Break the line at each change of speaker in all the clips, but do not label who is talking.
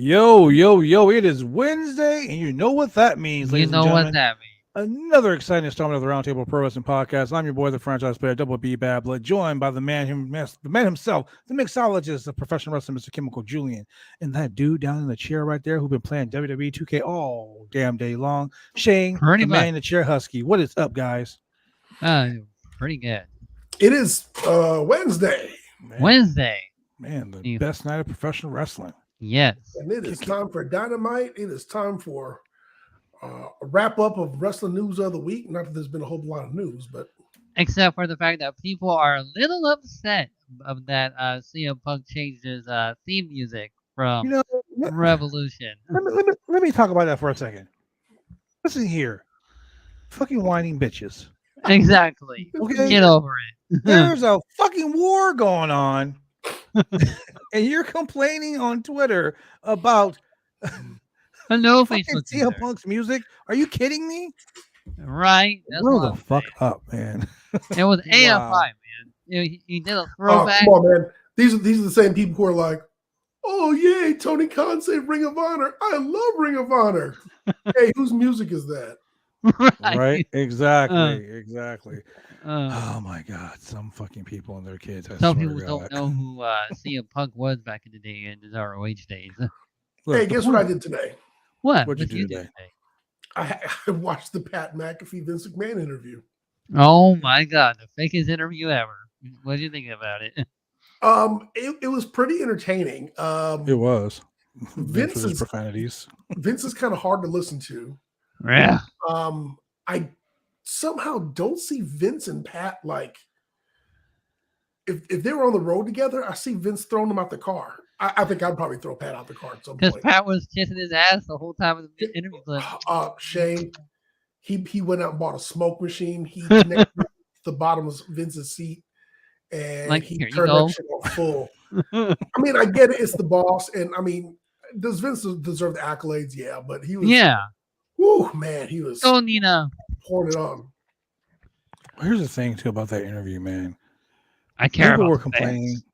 Yo, yo, yo, it is Wednesday, and you know what that means,
You
ladies and
know what
gentlemen.
that means.
Another exciting installment of the Roundtable Pro Wrestling Podcast. I'm your boy, the franchise player, Double B Babla, joined by the man himself, the mixologist of professional wrestling, Mr. Chemical Julian, and that dude down in the chair right there who's been playing WWE 2K all damn day long, Shane,
Pretty
the man
much.
in the chair, Husky. What is up, guys?
Uh, Pretty good.
It is Wednesday,
Wednesday.
Man, the
You-
best night of professional wrestling.
Yes.
and it is time for Dynamite. It is time for a wrap up of wrestling news of the week. Not that there's been a whole lot of news, but
Except for the fact that people are a little upset of that CM Punk changed his theme music from
You know,
Revolution.
let me talk about that for a second. Listen here, fucking whining bitches.
Exactly.
Okay.
Get over it.
There's a fucking war going on, and you're complaining on Twitter about
No
fucking
Facebook
CM
user.
Punk's music. Are you kidding me?
Right? That's
Grow
what
the
I'm
fuck
saying.
up, man.
It was AFI,
Wow.
man. He did a
oh,
throwback.
come on, man. These are the same people who are like, "Oh yay, Tony Khan saved Ring of Honor. I love Ring of Honor." Hey, whose music is that?
Right? Exactly.
Uh,
Exactly.
uh,
Oh my god, some fucking people and their kids. I
Some
swear
people
to
don't
God.
know who CM Punk was back in the day in his ROH days.
Look,
Hey,
the
guess
point-
what I did today?
What?
What'd you do today?
I watched the Pat McAfee Vince McMahon interview.
Oh my God, the fakest interview ever. What do you think about it?
It was pretty entertaining.
It was.
Vince
Vince's
is-
profanities.
Vince is kind of hard to listen to.
Yeah.
I somehow don't see Vince and Pat like if they were on the road together, I see Vince throwing them out the car. I think I'd probably throw Pat out the car at some
Because
point.
Pat was kissing his ass the whole time of the interview clip.
Shane, he went out and bought a smoke machine. He connected to the bottom of Vince's seat and
Like,
he
here you
turned
go.
that shit on full. I mean, I get it, it's the boss, and I mean, does Vince deserve the accolades? Yeah, but he was
Yeah.
whoo, man, he was
Go, Nina.
pouring it on.
Here's the thing too about that interview, man.
I care
People
about
were
the
complaining.
fans.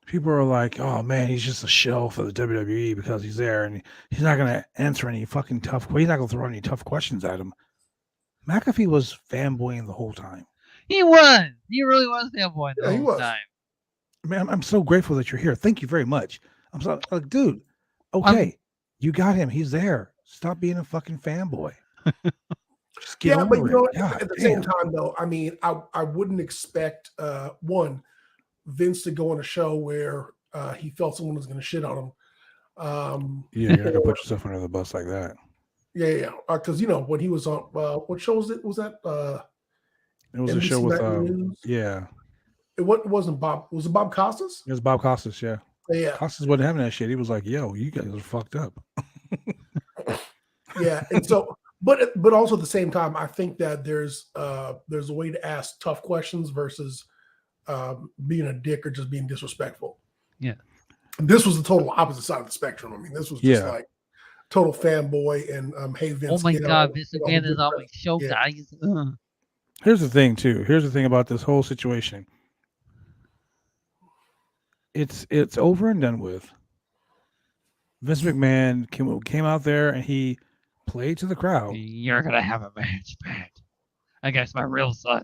People are like, "Oh man, he's just a shell for the WWE because he's there, and he's not going to answer any fucking tough. He's not going to throw any tough questions at him." McAfee was fanboying the whole time.
He was. He really was fanboy the
Yeah, he
whole
was.
time.
Man, I'm so grateful that you're here. Thank you very much. I'm so like, dude. Okay, you got him. He's there. Stop being a fucking fanboy. Just get
Yeah,
over
but you
it.
know,
God
at the
damn.
same time, though, I mean, I wouldn't expect one Vince to go on a show where he felt someone was going to shit on him.
Yeah, you're not gonna put yourself under the bus like that.
Yeah, because you know when he was on what show was it? Was that
It was a
NBC
show with
Nightly News?
yeah,
It wasn't Bob. Was it Bob Costas?
it was Bob Costas. Yeah,
Yeah,
Costas wasn't having that shit. He was like, "Yo, you guys are fucked up."
yeah, and so, but also at the same time, I think that there's a way to ask tough questions versus being a dick or just being disrespectful.
Yeah.
This was the total opposite side of the spectrum. I mean, this was just
Yeah.
like total fanboy and hey Vince.
Oh my
get
God,
on-
Vince
get on
McMahon
the
is
good
on my
press.
show,
Yeah.
guys.
Here's the thing, too. Here's the thing about this whole situation. It's over and done with. Vince McMahon came out there and he played to the crowd.
You're gonna have a match, Pat. Against my real son.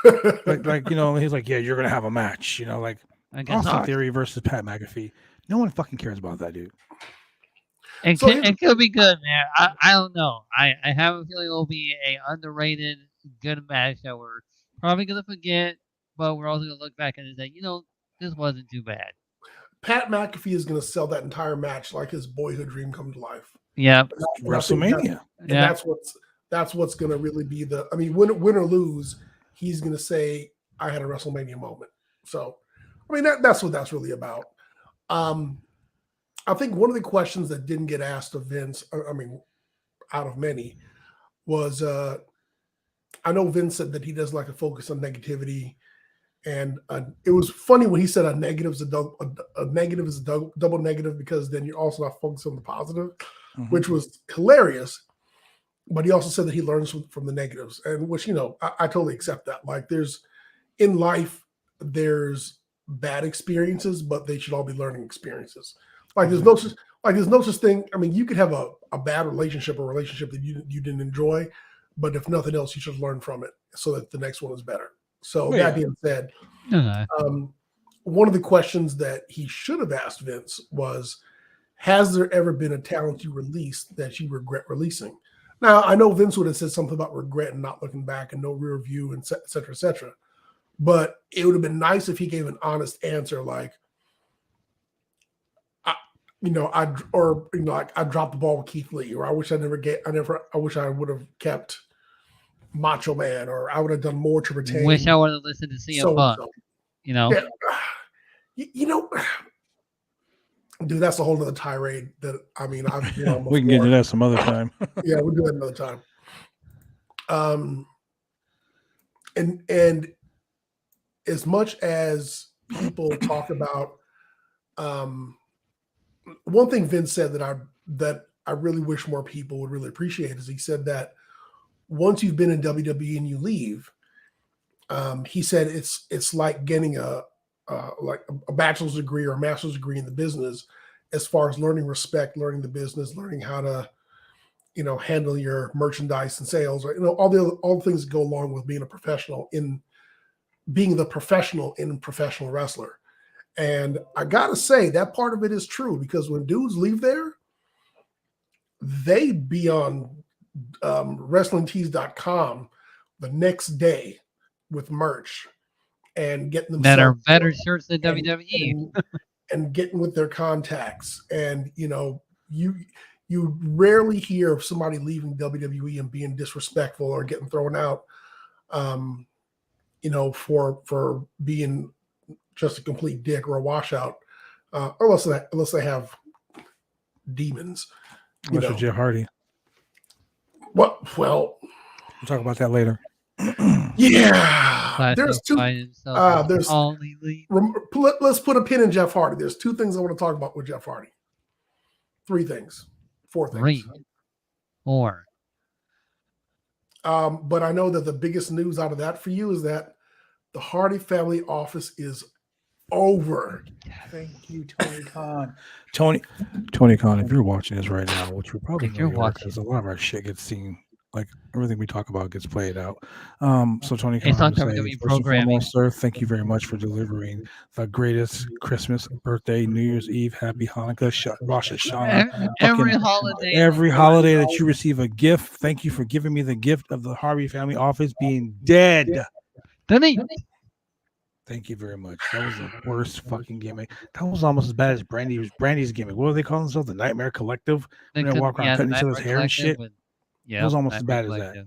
Like you know, he's like, "Yeah, you're gonna have a match." You know, like
Against
Austin
Ox.
Theory versus Pat McAfee. No one fucking cares about that dude.
It,
So
could,
here's-
it could be good, man. I don't know. I have a feeling it'll be a underrated good match that we're probably gonna forget, but we're also gonna look back and say, you know, this wasn't too bad.
Pat McAfee is going to sell that entire match like his boyhood dream come to life.
Yeah,
And I think
WrestleMania.
and
yeah.
that's what's going to really be the. I mean, win or lose, he's going to say, "I had a WrestleMania moment." So, I mean, that's what that's really about. I think one of the questions that didn't get asked of Vince, I mean, out of many, was I know Vince said that he doesn't like to focus on negativity, and it was funny when he said a negative is a negative is a double negative because then you're also not focused on the positive,
Mhm.
which was hilarious. But he also said that he learns from the negatives, and which you know I totally accept that. Like there's in life, there's bad experiences, but they should all be learning experiences. there's no such thing. I mean, you could have a bad relationship or relationship that you didn't enjoy, but if nothing else, you should learn from it so that the next one is better. So that being said, one of the questions that he should have asked Vince was, has there ever been a talent you released that you regret releasing? Now, I know Vince would have said something about regret and not looking back and no rear view and et cetera, et cetera. But it would have been nice if he gave an honest answer like, I dropped the ball with Keith Lee, or I wish I would have kept Macho Man, or I would have done more to retain.
Wish I would have listened to CM Punk. You know,
dude, that's a whole other tirade. That I mean,
we can get into that some other time.
Yeah, we'll do that another time. And as much as people talk about, one thing Vince said that I really wish more people would really appreciate is he said that once you've been in WWE and you leave, he said it's like getting a bachelor's degree or a master's degree in the business, as far as learning respect, learning the business, learning how to, handle your merchandise and sales, or all the things that go along with being the professional in professional wrestler. And I gotta say that part of it is true, because when dudes leave there, they be on WrestlingTees.com the next day with merch and getting them
that are better shirts than WWE
and getting with their contacts. And you rarely hear of somebody leaving WWE and being disrespectful or getting thrown out, for being just a complete dick or a washout, unless they have demons.
Unless you're Jeff Hardy.
Well,
we'll talk about that later.
Yeah, there's two. Let's put a pin in Jeff Hardy. There's two things I want to talk about with Jeff Hardy. 4 things.
Four.
But I know that the biggest news out of that for you is that the Hardy family office is over.
Thank you, Tony Khan. Tony Khan, if you're watching this right now, which you're probably because a lot of our shit gets seen, like everything we talk about gets played out. So Tony Khan,
it's on WWE programming.
Sir, thank you very much for delivering the greatest Christmas, birthday, New Year's Eve, Happy Hanukkah, Rosh Hashanah, every holiday that you receive a gift. Thank you for giving me the gift of the Hardy family office being dead. Thank you very much. That was the worst fucking gimmick. That was almost as bad as Brandy's gimmick. What do they call themselves? The Nightmare Collective? When they walk around cutting each other's hair and shit. Yeah, it was almost as bad as that.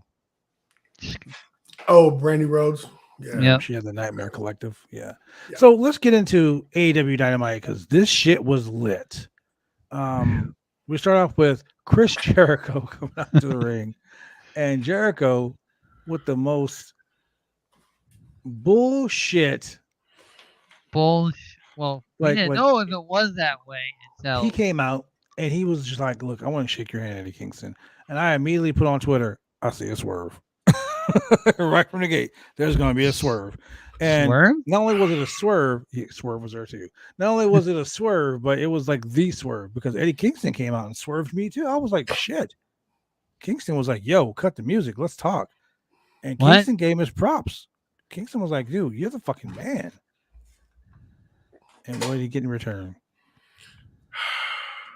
Oh, Brandy Rhodes.
Yeah, she had the Nightmare Collective. Yeah. So let's get into AEW Dynamite, because this shit was lit. We start off with Chris Jericho coming out to the ring, and Jericho with the most bullshit.
Well, we didn't know if it was that way until
he came out and he was just like, "Look, I want to shake your hand, Eddie Kingston." And I immediately put on Twitter, "I see a swerve." Right from the gate, there's going to be a swerve. And not only was it a swerve, Swerve was there too. Not only was it a swerve, but it was like the swerve, because Eddie Kingston came out and swerved me too. I was like, shit. Kingston was like, "Yo, cut the music. Let's talk." And Kingston gave him his props. Kingston was like, "Dude, you're the fucking man." And what did he get in return?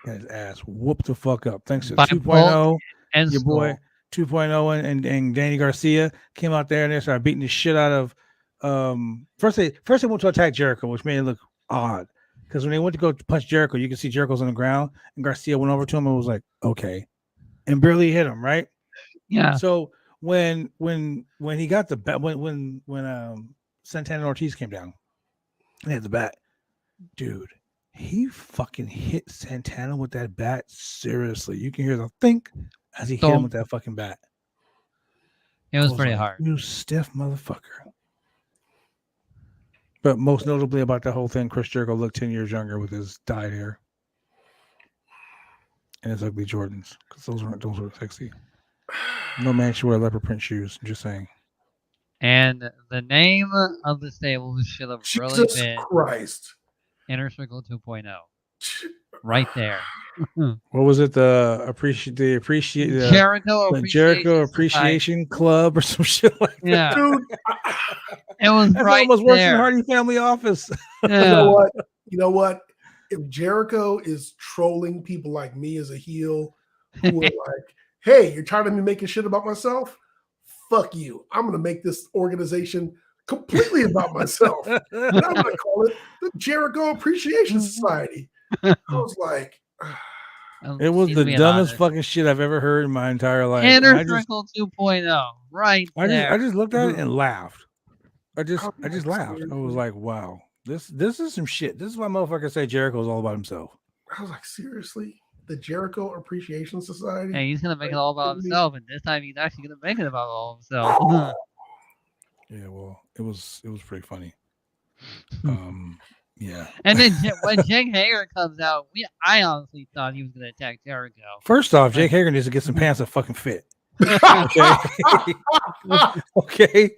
Got his ass whooped the fuck up. Thanks to 2.0 and your boy 2.0 and Danny Garcia came out there and they started beating the shit out of. First they went to attack Jericho, which made it look odd, because when they went to go punch Jericho, you can see Jericho's on the ground, and Garcia went over to him and was like, "Okay," and barely hit him. Right?
Yeah.
So when he got the bat, when Santana and Ortiz came down and had the bat, dude, he fucking hit Santana with that bat. Seriously, you can hear the think as he hit him with that fucking bat.
It was pretty hard.
You stiff motherfucker. But most notably about the whole thing, Chris Jericho looked 10 years younger with his dyed hair and his ugly Jordans, because those were sexy. No man should wear leopard print shoes. I'm just saying.
And the name of the stable should have really been
Christ.
Inner Circle 2.0. right there.
What was it? The
Jericho
Jericho
Appreciation
Appreciation Club or some shit like that.
Yeah,
Dude,
it was
That's
right
almost worse than
there.
Hardy Family Office.
you know
Yeah.
what? You know what? If Jericho is trolling people like me as a heel, who are like, "Hey, you're tired of me making shit about myself? Fuck you! I'm gonna make this organization completely about myself, and I'm gonna call it the Jericho Appreciation Society." I was like,
It was
He's
the
being
dumbest
honest.
fucking shit I've ever heard in my entire life. And
Inner Circle 2.0, right there.
I just looked at it and laughed. I just
like,
laughed. I was
seriously?
like, wow, this is some shit. This is why motherfuckers say Jericho's all about himself.
I was like, seriously, the Jericho Appreciation Society?
And he's gonna make it all about
Like,
himself, and this time he's actually gonna make it about all himself.
Yeah, well, it was pretty funny. Yeah.
And then when Jake Hager comes out, I honestly thought he was gonna attack Jericho.
First off, Jake Hager needs to get some pants that fucking fit. Okay. Okay.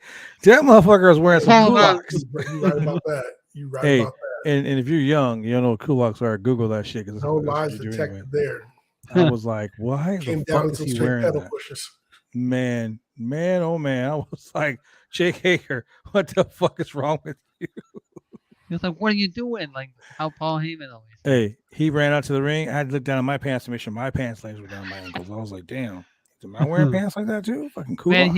That motherfucker is wearing some culottes.
You're right about that. You're right
Hey,
about that.
and if you're young, you don't know what culottes are. Google that shit because
No lies detected there.
I was like, why
Came
the
down
fuck
to
is
some
he
straight
wearing
pedal
that?
pushers.
Man, oh man. I was like, Jake Hager, what the fuck is wrong with you?
He was like, "What are you doing?" Like how Paul Heyman always.
Hey, he ran out to the ring. I had to look down at my pants to make sure my pants legs were down my ankles. I was like, damn, am I wearing pants like that too? Fucking cool.
Man,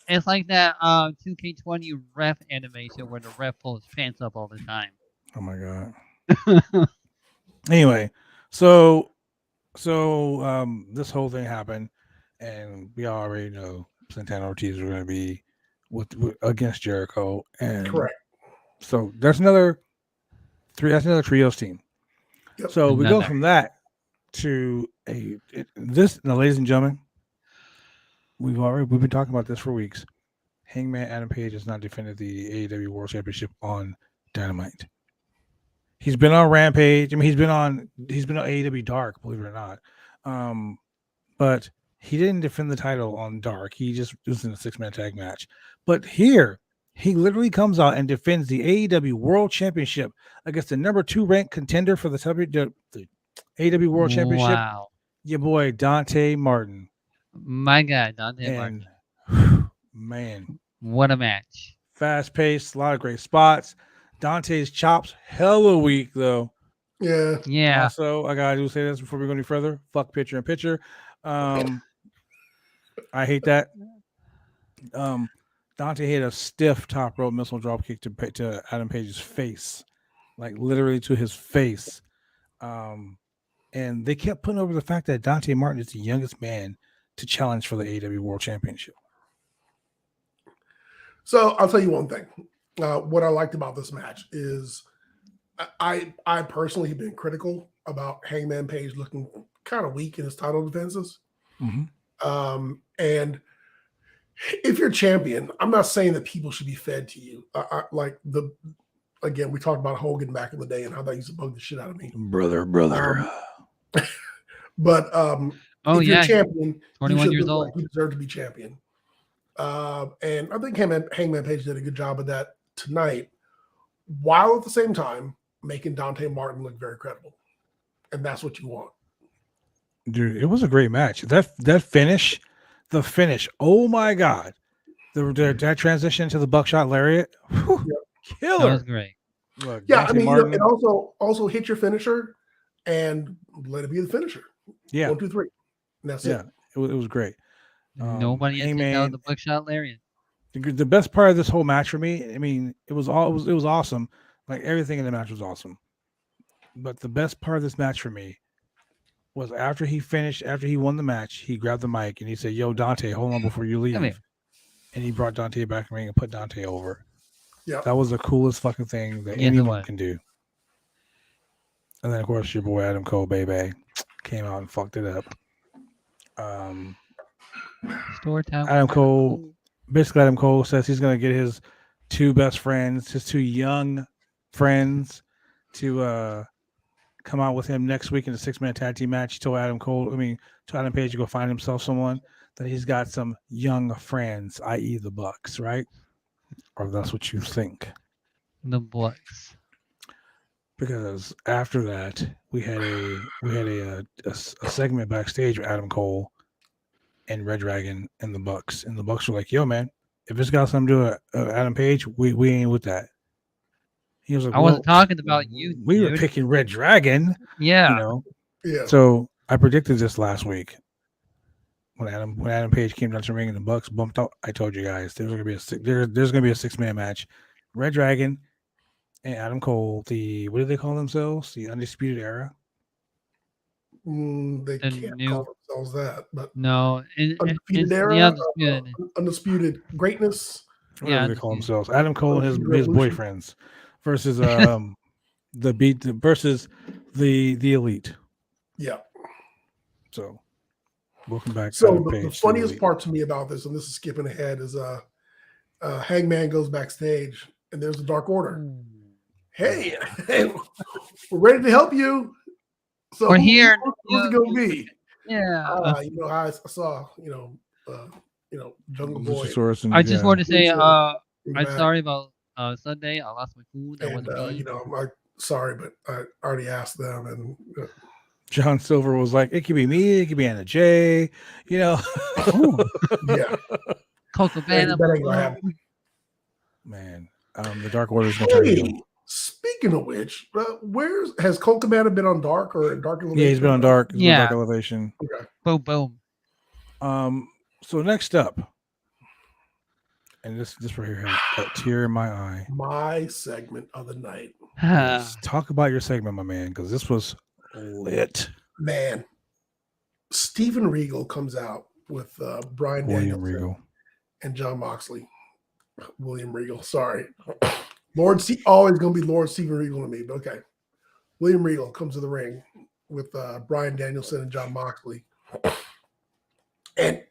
it's like that 2K20 ref animation where the ref pulls his pants up all the time.
Oh my god. Anyway, so this whole thing happened, and we already know Santana Ortiz are going to be with against Jericho, and
Correct.
so that's another trios team.
Yep.
So we go from that to this. Now, ladies and gentlemen, we've been talking about this for weeks. Hangman Adam Page has not defended the AEW World Championship on Dynamite. He's been on Rampage. I mean, he's been on AEW Dark, believe it or not. But he didn't defend the title on Dark. He just was in a 6-man tag match. But here, he literally comes out and defends the AEW World Championship against the number 2 ranked contender for the AEW World Championship.
Wow.
Your boy Dante Martin.
My God, Dante Martin.
Man,
what a match!
Fast paced, a lot of great spots. Dante's chops hella weak though.
Yeah.
Also, I gotta say this before we go any further. Fuck picture in picture. I hate that. Dante hit a stiff top rope missile drop kick to Adam Page's face, like literally to his face. And they kept putting over the fact that Dante Martin is the youngest man to challenge for the AEW World Championship.
So I'll tell you one thing. What I liked about this match is I personally have been critical about Hangman Page looking kind of weak in his title defenses.
Mm-hmm.
And if you're champion, I'm not saying that people should be fed to you. Again, we talked about Hogan back in the day and how that used to bug the shit out of me.
Brother.
But if you're champion,
21 years old.
Like you deserve to be champion. And I think Hangman Page did a good job of that tonight, while at the same time making Dante Martin look very credible. And that's what you want.
Dude, it was a great match. That finish, the finish. Oh my God. That transition to the buckshot lariat. Whew, killer.
That was great.
Look, yeah, Dante Martin, and also hit your finisher and let it be the finisher.
Yeah.
1, 2, 3. And that's it.
It was great.
Nobody had taken out the buckshot lariat.
The best part of this whole match for me, I mean, it was awesome. Like everything in the match was awesome. But the best part of this match for me was after he won the match, he grabbed the mic and he said, "Yo, Dante, hold on before you leave." And he brought Dante back in the ring and put Dante over. Yeah. That was the coolest fucking thing that anyone can do. And then of course your boy Adam Cole, baby, came out and fucked it up. Adam Cole says he's gonna get his 2 best friends, his 2 young friends, to come out with him next week in a 6-man tag team match. He told Adam Page to go find himself someone that he's got some young friends, i.e. the Bucks, right? Or that's what you think.
The Bucks.
because after that we had a segment backstage with Adam Cole and Red Dragon and the Bucks, and the Bucks were like, "Yo, man, if it's got something to do with Adam Page, we ain't with that." He was like,
I wasn't talking about you,
we were
dude.
picking Red Dragon,
Yeah.
you know.
Yeah.
So I predicted this last week when Adam Page came down to the ring and the Bucks bumped out. I told you guys there's gonna be a 6-man match, Red Dragon and Adam Cole. What do they call themselves? The Undisputed Era.
They
The
can't
new-
call themselves that, but
No,
Undisputed
it's
Era,
the Undisputed.
Undisputed Greatness.
Whatever
Yeah,
they call
Undisputed.
themselves. Adam Cole and his
Revolution.
boyfriends versus versus the Elite.
Yeah.
So welcome back.
So
Adam
the
Page to
funniest
Elite.
part to me about this, and this is skipping ahead, is Hangman goes backstage and there's the Dark Order. Hey, we're ready to help you. So
We're here.
Who's it gonna be?
Yeah.
I saw Jungle Boy.
Luchasaurus and,
I just wanted to say,
Lucha
I'm
back.
sorry about Sunday. I lost my food. That
And
wasn't me.
I'm sorry, but I already asked them, and
John Silver was like, it could be me, it could be Anna Jay, you know.
yeah,
Coco
that ain't gonna happen.
Man, the Dark Order's gonna turn you.
Hey, speaking of which, has Colt Cabana been on Dark or Dark Elevation?
Yeah, he's been on Dark. He's been on
Yeah.
Dark Elevation.
Okay.
Boom, boom.
So next up, and this right here had a tear in my eye.
My segment of the night.
Let's talk about your segment, my man, because this was lit.
Man, Steven Regal comes out with Brian
William
Danielson
Regal.
and John Moxley. William Regal, sorry. Always going to be Lord Steven Regal to me, but okay. William Regal comes to the ring with Brian Danielson and John Moxley. And,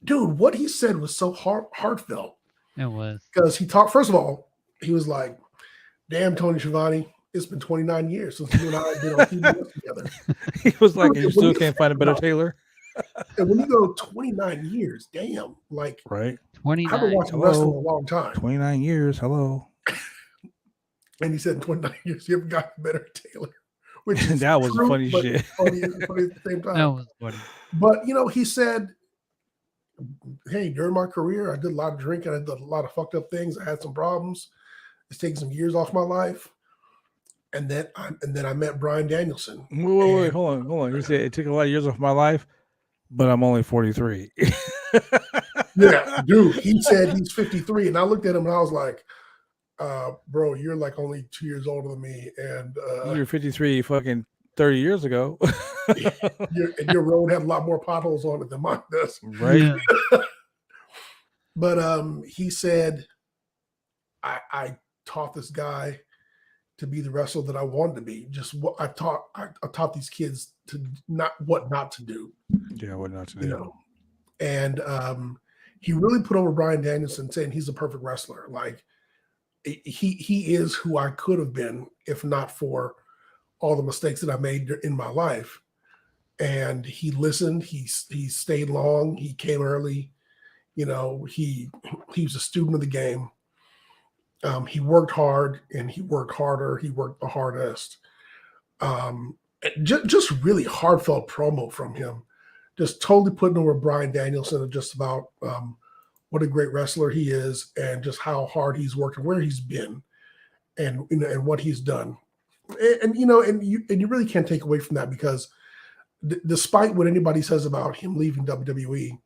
dude, what he said was so heartfelt.
It was.
Because he talked, first of all, he was like, damn, Tony Schiavone, it's been 29 years since you and I did our TV together.
He was like, you still can't find a better tailor?
And when you go 29 years, damn, like,
Right?
29.
I've been watching wrestling a long time.
29 years, hello.
And he said in 29 years, you haven't got a better tailor. Which is
That was
true,
funny
but
shit.
funny at the same time.
That was funny.
But, he said, hey, during my career, I did a lot of drinking. I did a lot of fucked up things. I had some problems. It's taken some years off my life. And then I met Brian Danielson.
Wait, hold on. He said it took a lot of years off my life, but I'm only 43.
Yeah, dude. He said he's 53. And I looked at him and I was like, bro, you're like only 2 years older than me. And
You were 53 fucking 30 years ago.
your road had a lot more potholes on it than mine does.
Right?
Yeah.
But he said, I taught this guy to be the wrestler that I wanted to be. Just what I taught these kids to what not to do.
Yeah, what not to do.
And he really put over Brian Danielson, saying he's a perfect wrestler. Like he is who I could have been if not for all the mistakes that I made in my life. And he listened. He stayed long. He came early. He was a student of the game. He worked hard and he worked harder. He worked the hardest. Just really heartfelt promo from him. Just totally putting over Brian Danielson and just about what a great wrestler he is and just how hard he's worked and where he's been and what he's done. And you really can't take away from that because despite what anybody says about him leaving WWE,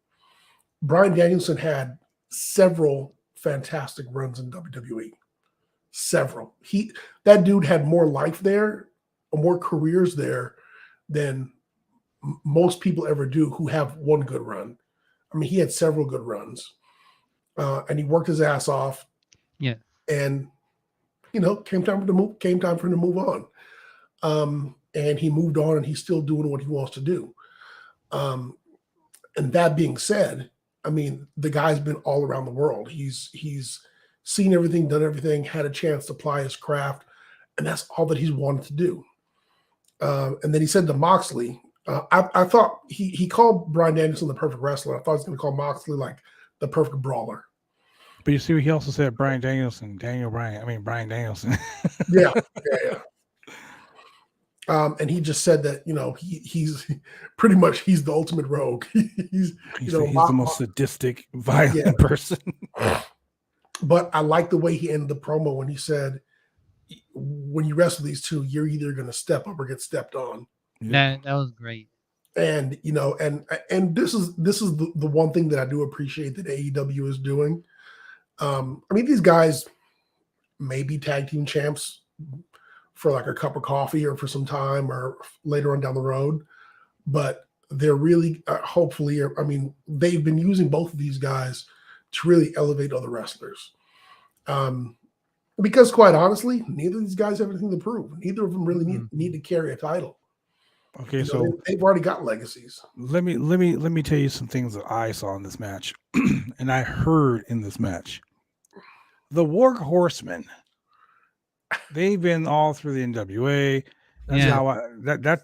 Brian Danielson had several fantastic runs in WWE. Several. That dude had more life there, more careers there than most people ever do who have one good run. I mean, he had several good runs. And he worked his ass off.
Yeah.
And came time for him to move on. And he moved on and he's still doing what he wants to do. And that being said, I mean, the guy's been all around the world. He's seen everything, done everything, had a chance to apply his craft, and that's all that he's wanted to do. And then he said to Moxley, I thought he called Brian Danielson the perfect wrestler. I thought he was going to call Moxley like the perfect brawler.
But you see, he also said Brian Danielson. Yeah.
And he just said that, he's pretty much he's the ultimate rogue. he's
the most sadistic, violent person.
But I like the way he ended the promo when he said, when you wrestle these two, you're either going to step up or get stepped on.
That was great.
And and this is the one thing that I do appreciate that AEW is doing. I mean, these guys may be tag team champs for like a cup of coffee or for some time or later on down the road, but they're really hopefully, I mean, they've been using both of these guys to really elevate other wrestlers. Because quite honestly, neither of these guys have anything to prove. Neither of them really need to carry a title.
Okay, so
they've already got legacies.
Let me tell you some things that I saw in this match, and I heard in this match. The War Horsemen, they've been all through the NWA. That's how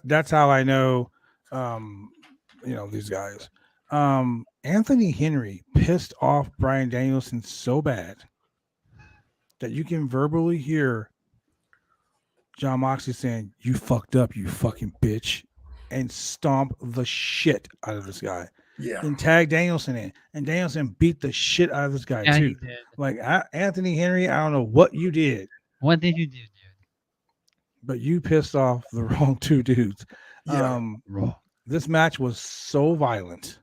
that's how I know. These guys. Anthony Henry pissed off Bryan Danielson so bad that you can verbally hear Jon Moxley saying, "You fucked up, you fucking bitch," and stomp the shit out of this guy.
Yeah.
And tag Danielson in. And Danielson beat the shit out of this guy too.
He did.
Like Anthony Henry, I don't know what you did.
What did you do, dude?
But you pissed off the wrong two dudes.
Yeah.
This match was so violent.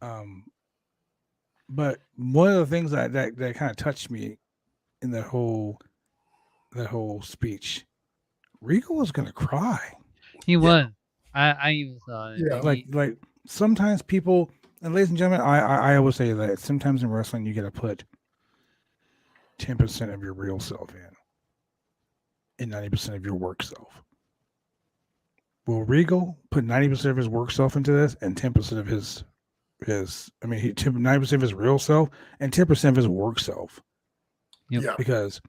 But one of the things that kind of touched me in that whole speech, Regal was gonna cry.
He was. I even saw it.
Yeah.
Like sometimes people, and ladies and gentlemen, I always say that sometimes in wrestling you gotta put 10% of your real self in and 90% of your work self. Will Regal put 90% of his work self into this and 10% of his 90% of his real self and 10% of his work self?
Yep.
Yeah.
Because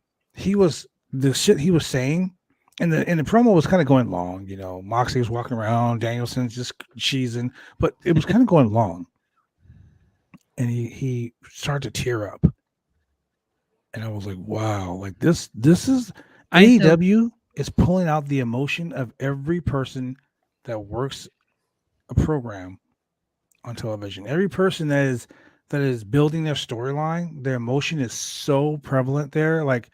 the shit he was saying, and the promo was kind of going long. Moxley was walking around, Danielson's just cheesing, but it was kind of going long. And he started to tear up, and I was like, "Wow! Like this is AEW is pulling out the emotion of every person that works a program on television. Every person that is building their storyline, their emotion is so prevalent there. Like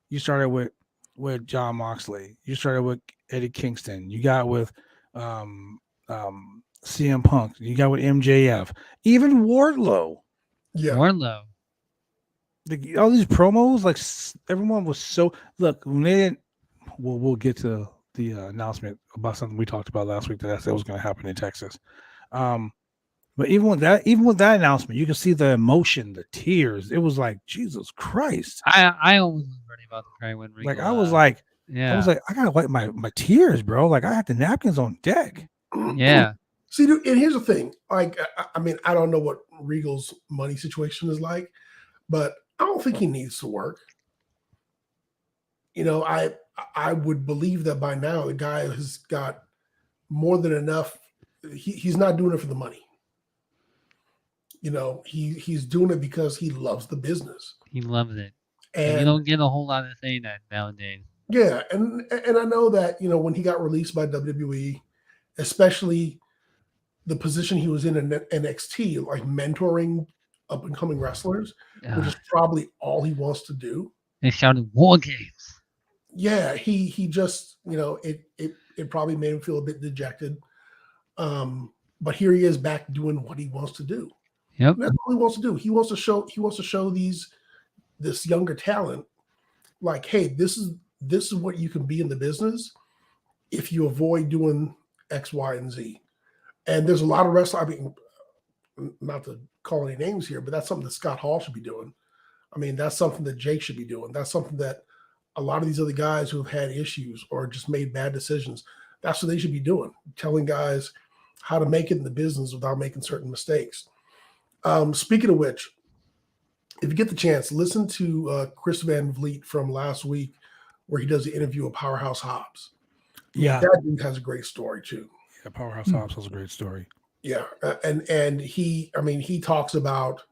you started with Jon Moxley, you started with Eddie Kingston, you got with CM Punk, you got with MJF, even Wardlow.
Yeah.
Wardlow.
All these promos, like everyone was so. Look, when they didn't. We'll get to the announcement about something we talked about last week that I said was going to happen in Texas. But even with that announcement, you can see the emotion, the tears. It was like, Jesus Christ!
I almost was ready about to cry when Regal.
I was like, I gotta wipe my tears, bro. Like I had the napkins on deck.
Yeah.
See, dude, and here's the thing. Like, I mean, I don't know what Regal's money situation is like, but I don't think he needs to work. I would believe that by now the guy has got more than enough. He's not doing it for the money. He's doing it because he loves the business.
He loves it.
And
you don't get a whole lot of saying that nowadays.
Yeah, and I know that, when he got released by WWE, especially the position he was in NXT, like mentoring up and coming wrestlers, which is probably all he wants to do.
They shouted War Games.
Yeah, he just, it probably made him feel a bit dejected. But here he is back doing what he wants to do.
Yep.
And that's what he wants to do. He wants to show this younger talent, like, hey, this is what you can be in the business if you avoid doing X, Y, and Z. And there's a lot of wrestlers. I mean, not to call any names here, but that's something that Scott Hall should be doing. I mean, that's something that Jake should be doing. That's something that a lot of these other guys who have had issues or just made bad decisions, that's what they should be doing, telling guys how to make it in the business without making certain mistakes. Speaking of which, if you get the chance, listen to Chris Van Vliet from last week where he does the interview of Powerhouse Hobbs.
Yeah.
That dude has a great story too.
Yeah, Powerhouse Hobbs has a great story.
Yeah. And he talks about,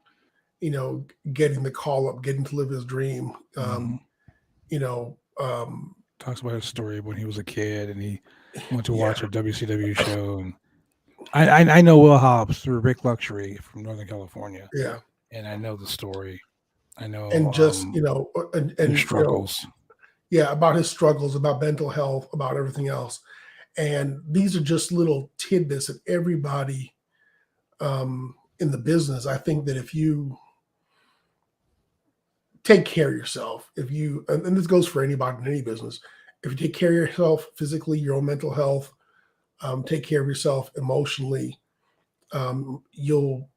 getting the call up, getting to live his dream,
talks about his story when he was a kid and he went to
Yeah.
watch a WCW show. And I know Will Hobbs through Rick Luxury from Northern California,
Yeah.
and I know the story. I know
And just,
his
and
struggles.
yeah, about his struggles, about mental health, about everything else. And these are just little tidbits that everybody in the business, I think that if you take care of yourself, and this goes for anybody in any business, if you take care of yourself physically, your own mental health, take care of yourself emotionally, you'll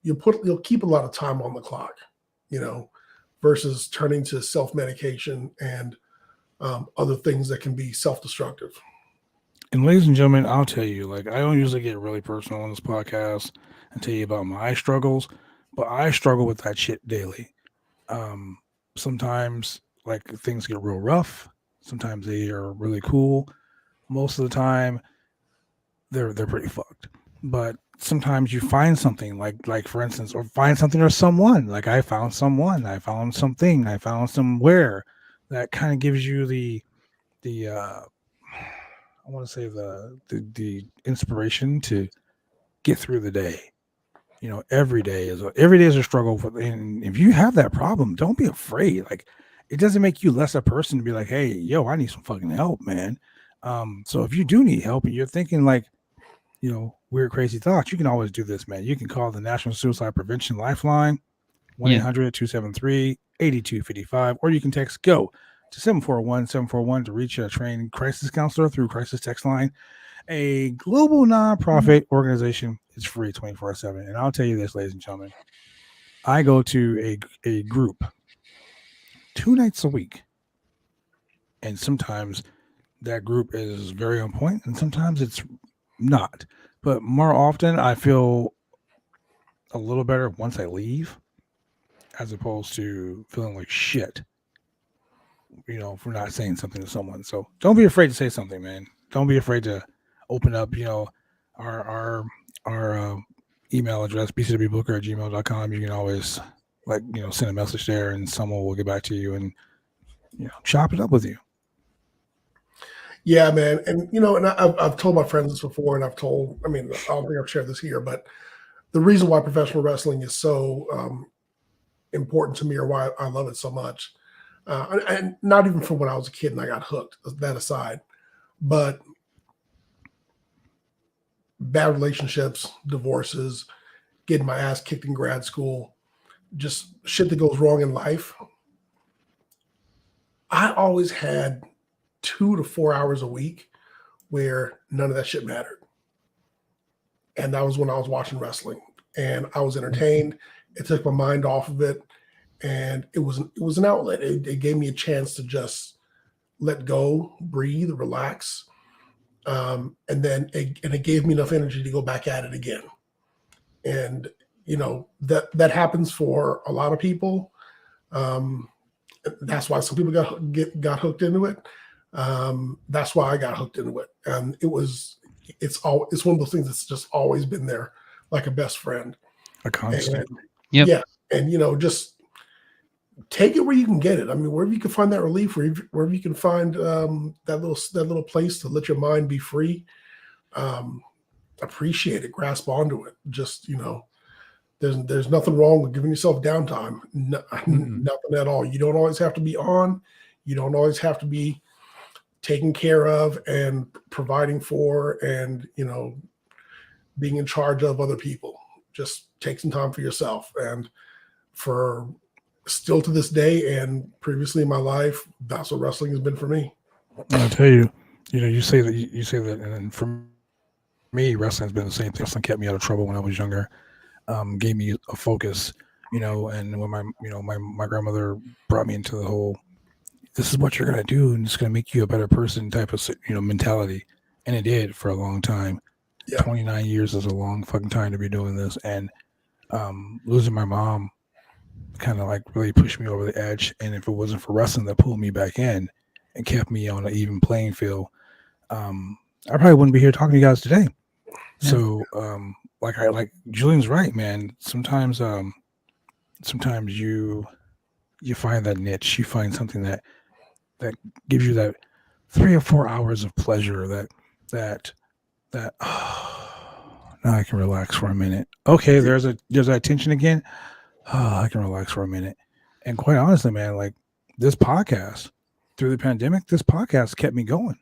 keep a lot of time on the clock, versus turning to self-medication and other things that can be self-destructive.
And ladies and gentlemen, I'll tell you, like, I don't usually get really personal on this podcast and tell you about my struggles, but I struggle with that shit daily. Sometimes like things get real rough. Sometimes they are really cool. Most of the time, they're pretty fucked. But sometimes you find something like for instance, or find something or someone. Like I found someone, I found something, I found somewhere that kind of gives you the I want to say the inspiration to get through the day. Every day is a struggle and if you have that problem, don't be afraid. Like it doesn't make you less a person to be like, hey, yo, I need some fucking help, man. So if you do need help and you're thinking like, weird, crazy thoughts, you can always do this, man. You can call the National Suicide Prevention Lifeline, 1-800-273-8255, or you can text GO to 741-741 to reach a trained crisis counselor through Crisis Text Line, a global nonprofit organization. It's free 24/7. And I'll tell you this, ladies and gentlemen, I go to a group 2 nights a week, and sometimes that group is very on point, and sometimes it's not. But more often, I feel a little better once I leave, as opposed to feeling like shit, for not saying something to someone. So don't be afraid to say something, man. Don't be afraid to open up, our email address, bcwbooker@gmail.com. You can always send a message there and someone will get back to you and, chop it up with you.
Yeah, man. And, and I've told my friends this before, and I don't think I've shared this here, but the reason why professional wrestling is so important to me, or why I love it so much, and not even from when I was a kid and I got hooked, that aside, but bad relationships, divorces, getting my ass kicked in grad school, just shit that goes wrong in life. I always had 2 to 4 hours a week where none of that shit mattered. And that was when I was watching wrestling, and I was entertained. It took my mind off of it, and it was an outlet. It gave me a chance to just let go, breathe, relax. And then it gave me enough energy to go back at it again. And, that happens for a lot of people. That's why some people got hooked into it. That's why I got hooked into it. And it's one of those things that's just always been there, like a best friend.
A constant.
Yeah. And, just take it where you can get it. I mean, wherever you can find that relief, wherever you can find that little place to let your mind be free, appreciate it, grasp onto it. Just, there's nothing wrong with giving yourself downtime. Nothing at all. You don't always have to be on. You don't always have to be taken care of and providing for and, being in charge of other people. Just take some time for yourself. And for still to this day and previously in my life, that's what wrestling has been for me.
I'll tell you, you say that, and for me, wrestling's been the same thing. Wrestling kept me out of trouble when I was younger. Gave me a focus, and when my grandmother brought me into the whole, this is what you're going to do, and it's going to make you a better person type of, mentality. And it did for a long time. Yeah. 29 years is a long fucking time to be doing this. And losing my mom kind of like really pushed me over the edge. And if it wasn't for wrestling that pulled me back in and kept me on an even playing field, I probably wouldn't be here talking to you guys today. Yeah. So, like Julian's right, man. Sometimes you find that niche, you find something that gives you that 3 or 4 hours of pleasure that now I can relax for a minute. Okay, there's that tension again. I can relax for a minute. And quite honestly, man, like this podcast through the pandemic, this podcast kept me going.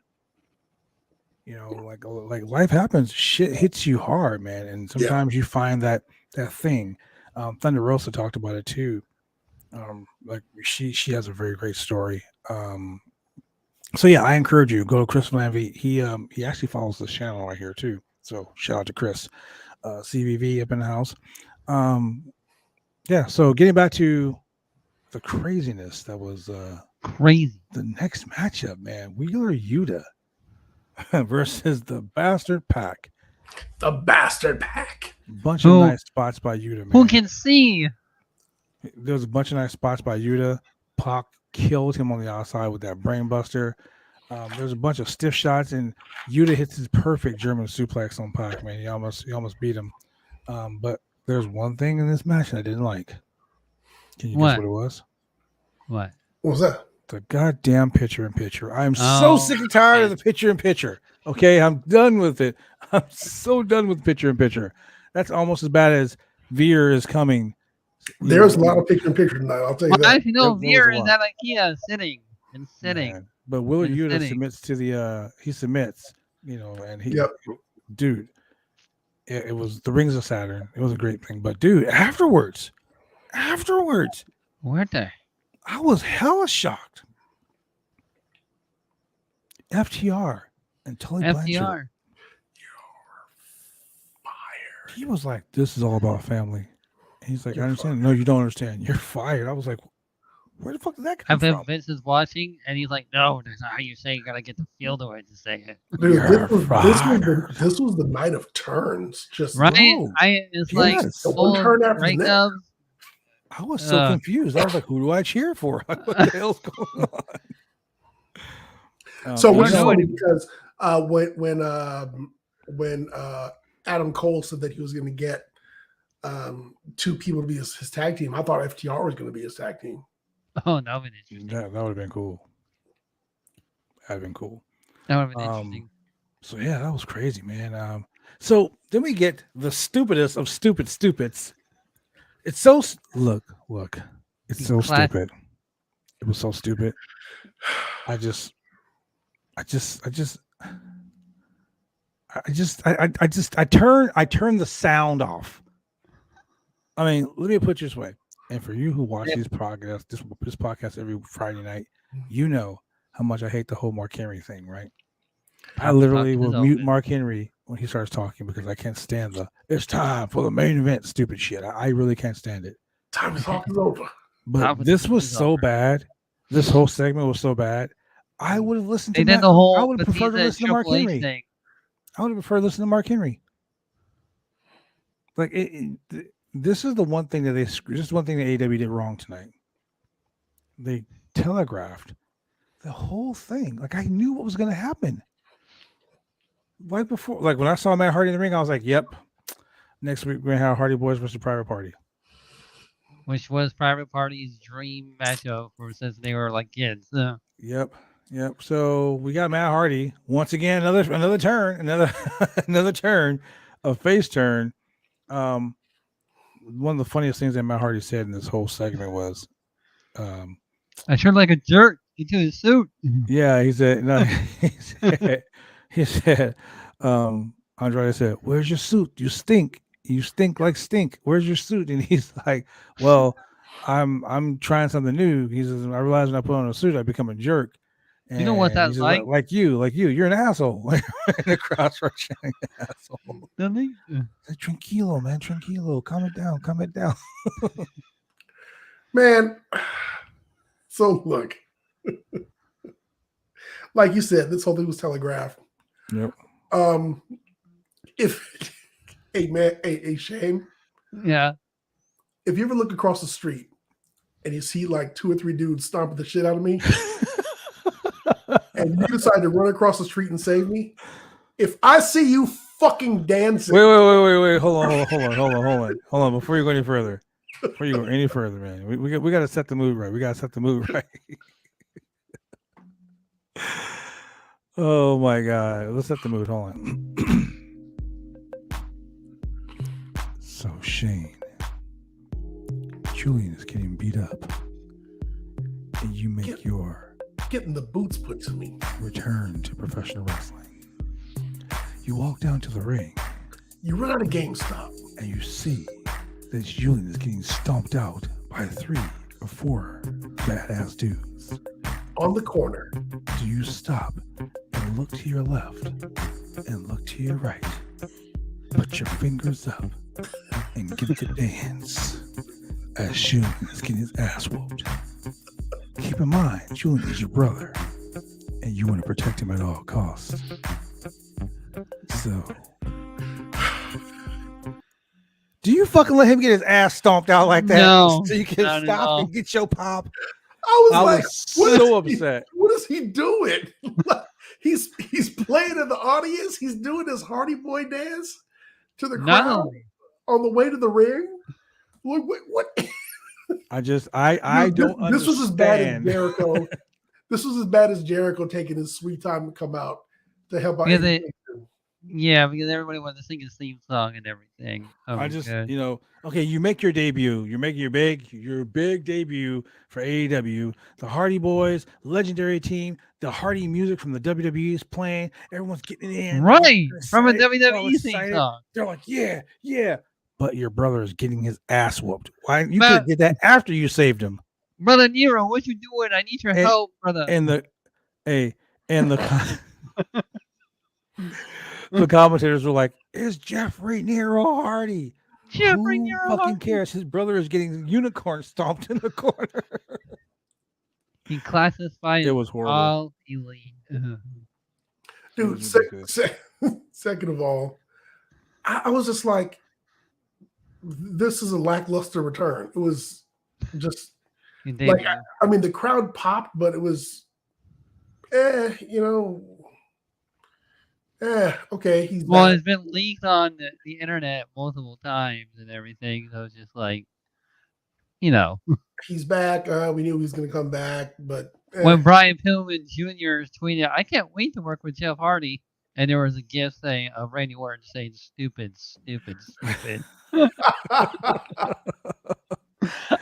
You know, like life happens, shit hits you hard, man. And sometimes you find that thing. Thunder Rosa talked about it too. Like she has a very great story. So yeah, I encourage you, go to Chris Lanvey. He actually follows this channel right here too. So shout out to Chris. CVV up in the house. Yeah, so getting back to the craziness that was
Crazy.
the next matchup, man. Wheeler Yuta versus the Bastard Pack.
The Bastard Pack.
Bunch of nice spots by Yuta, man.
Who can see?
There was a bunch of nice spots by Yuta. Pac killed him on the outside with that brainbuster. There's a bunch of stiff shots, and Yuta hits his perfect German suplex on Pac, man. He almost beat him. But there's one thing in this match I didn't like. Can you guess what it was?
What?
What was that?
The goddamn picture-in-picture. I'm so sick and tired of the picture-in-picture. Okay, I'm done with it. I'm so done with picture-in-picture. That's almost as bad as Veer is coming.
There's a lot of picture-in-picture tonight. I'll tell you that.
You know, Veer is at IKEA sitting.
Man. But Wheeler Yuta submits to the he submits, you know, and he dude, it was the Rings of Saturn. It was a great thing. But dude, afterwards,
what the?
I was hella shocked. FTR and Tully Blanchard.
You're
fired.
He was like, "This is all about family." And he's like, "I understand." Fired. No, you don't understand. You're fired. I was like, where the fuck did that come from?
I bet Vince is watching, and he's like, "No, that's not how you say it. You gotta get the feel to it to say it."
Dude, this was the night of turns. Just
right. It's like
one turn after the next.
I was so confused. I was like, "Who do I cheer for? What the hell's going on?"
So which is funny because when Adam Cole said that he was going to get 2 people to be his tag team, I thought FTR was going to be his tag team.
Oh, that would have been interesting.
That would have been cool. That'd been cool.
That would have been interesting.
So yeah, that was crazy, man. So then we get the stupidest of stupids. It's so look. It's so stupid. It was so stupid. I turned the sound off. I mean, let me put it this way. And for you who watch these podcasts, this podcast every Friday night, you know how much I hate the whole Mark Henry thing, right? I literally will mute Mark Henry when he starts talking because I can't stand it's time for the main event stupid shit. I really can't stand it.
Time to talk is over.
But this was so bad. This whole segment was so bad. I would have listened to
I
would have preferred to listen to Mark Henry. I would have preferred to listen to Mark Henry. Like this is the one thing that this is one thing that AEW did wrong tonight. They telegraphed the whole thing. Like I knew what was going to happen. Right before, like when I saw Matt Hardy in the ring, I was like, "Yep, next week we're gonna have Hardy Boys versus Private Party,"
which was Private Party's dream matchup since they were like kids.
Yep. So we got Matt Hardy once again. Another turn, another turn, a face turn. One of the funniest things that Matt Hardy said in this whole segment was,
"I turned like a jerk into his suit."
Yeah, he said. No, he said, Andrade said, "Where's your suit? You stink. You stink like stink. Where's your suit?" And he's like, "Well, I'm trying something new." He says, "I realize when I put on a suit, I become a jerk." And
you know what that's like?
Like you, you're an asshole. Like in the crowd starts shouting, "Asshole!" Like, tranquilo, man, tranquilo. Calm it down.
Man, so look, like you said, this whole thing was telegraphed.
Yep.
If Shane,
yeah,
if you ever look across the street and you see like 2 or 3 dudes stomping the shit out of me, and you decide to run across the street and save me, if I see you fucking dancing,
wait, hold on, before you go any further, man, we got to set the mood right. Oh my God. Let's set the mood. Hold on. So Shane, Julian is getting beat up, and you make your
Getting the boots put to me.
return to professional wrestling. You walk down to the ring,
You run out of GameStop.
and you see that Julian is getting stomped out by 3 or 4 badass dudes.
On the corner.
Do you stop and look to your left and look to your right? Put your fingers up and give the dance as Julian is getting his ass whooped. Keep in mind, Julian is your brother, and you want to protect him at all costs. So, do you fucking let him get his ass stomped out like that?
No,
So you can
not at
stop
all.
and get your pop?
I was
I
like,
was
what is
so
he-
upset.
What is he doing? he's playing in the audience. He's doing his Hardy Boy dance to the
Not
crowd
only.
on the way to the ring. What?
I don't
This was as bad as
understand.
Jericho. This was as bad as Jericho taking his sweet time to come out to help out.
Yeah, Yeah, because everybody wanted to sing his theme song and everything. Oh my
I just,
God.
okay, you make your debut. You're making your big debut for AEW. The Hardy Boys, legendary team. The Hardy music from the WWE is playing. Everyone's getting in.
Right, from a
excited, all
WWE theme
excited.
song.
They're like, yeah. But your brother is getting his ass whooped. Why? You could
But-
have did that after you saved him.
Brother Nero, what you doing? I need your
And-
help, brother.
And the the commentators were like, "Is Jeffrey Nero Hardy?"
Jeffrey
Who
Nero
fucking
Hardy.
cares? His brother is getting unicorn stomped in the corner.
He classified
It was horrible.
all elite.
It
Dude,
was ridiculous.
second of all, I was just like, this is a lackluster return. It was just like, I mean, the crowd popped, but it was, okay. He's
Well,
back.
it's been leaked on the internet multiple times and everything. So it's just like,
He's back. We knew he was going to come back, but
when Brian Pillman Jr. tweeted, "I can't wait to work with Jeff Hardy," and there was a gif saying of Randy Orton saying "stupid."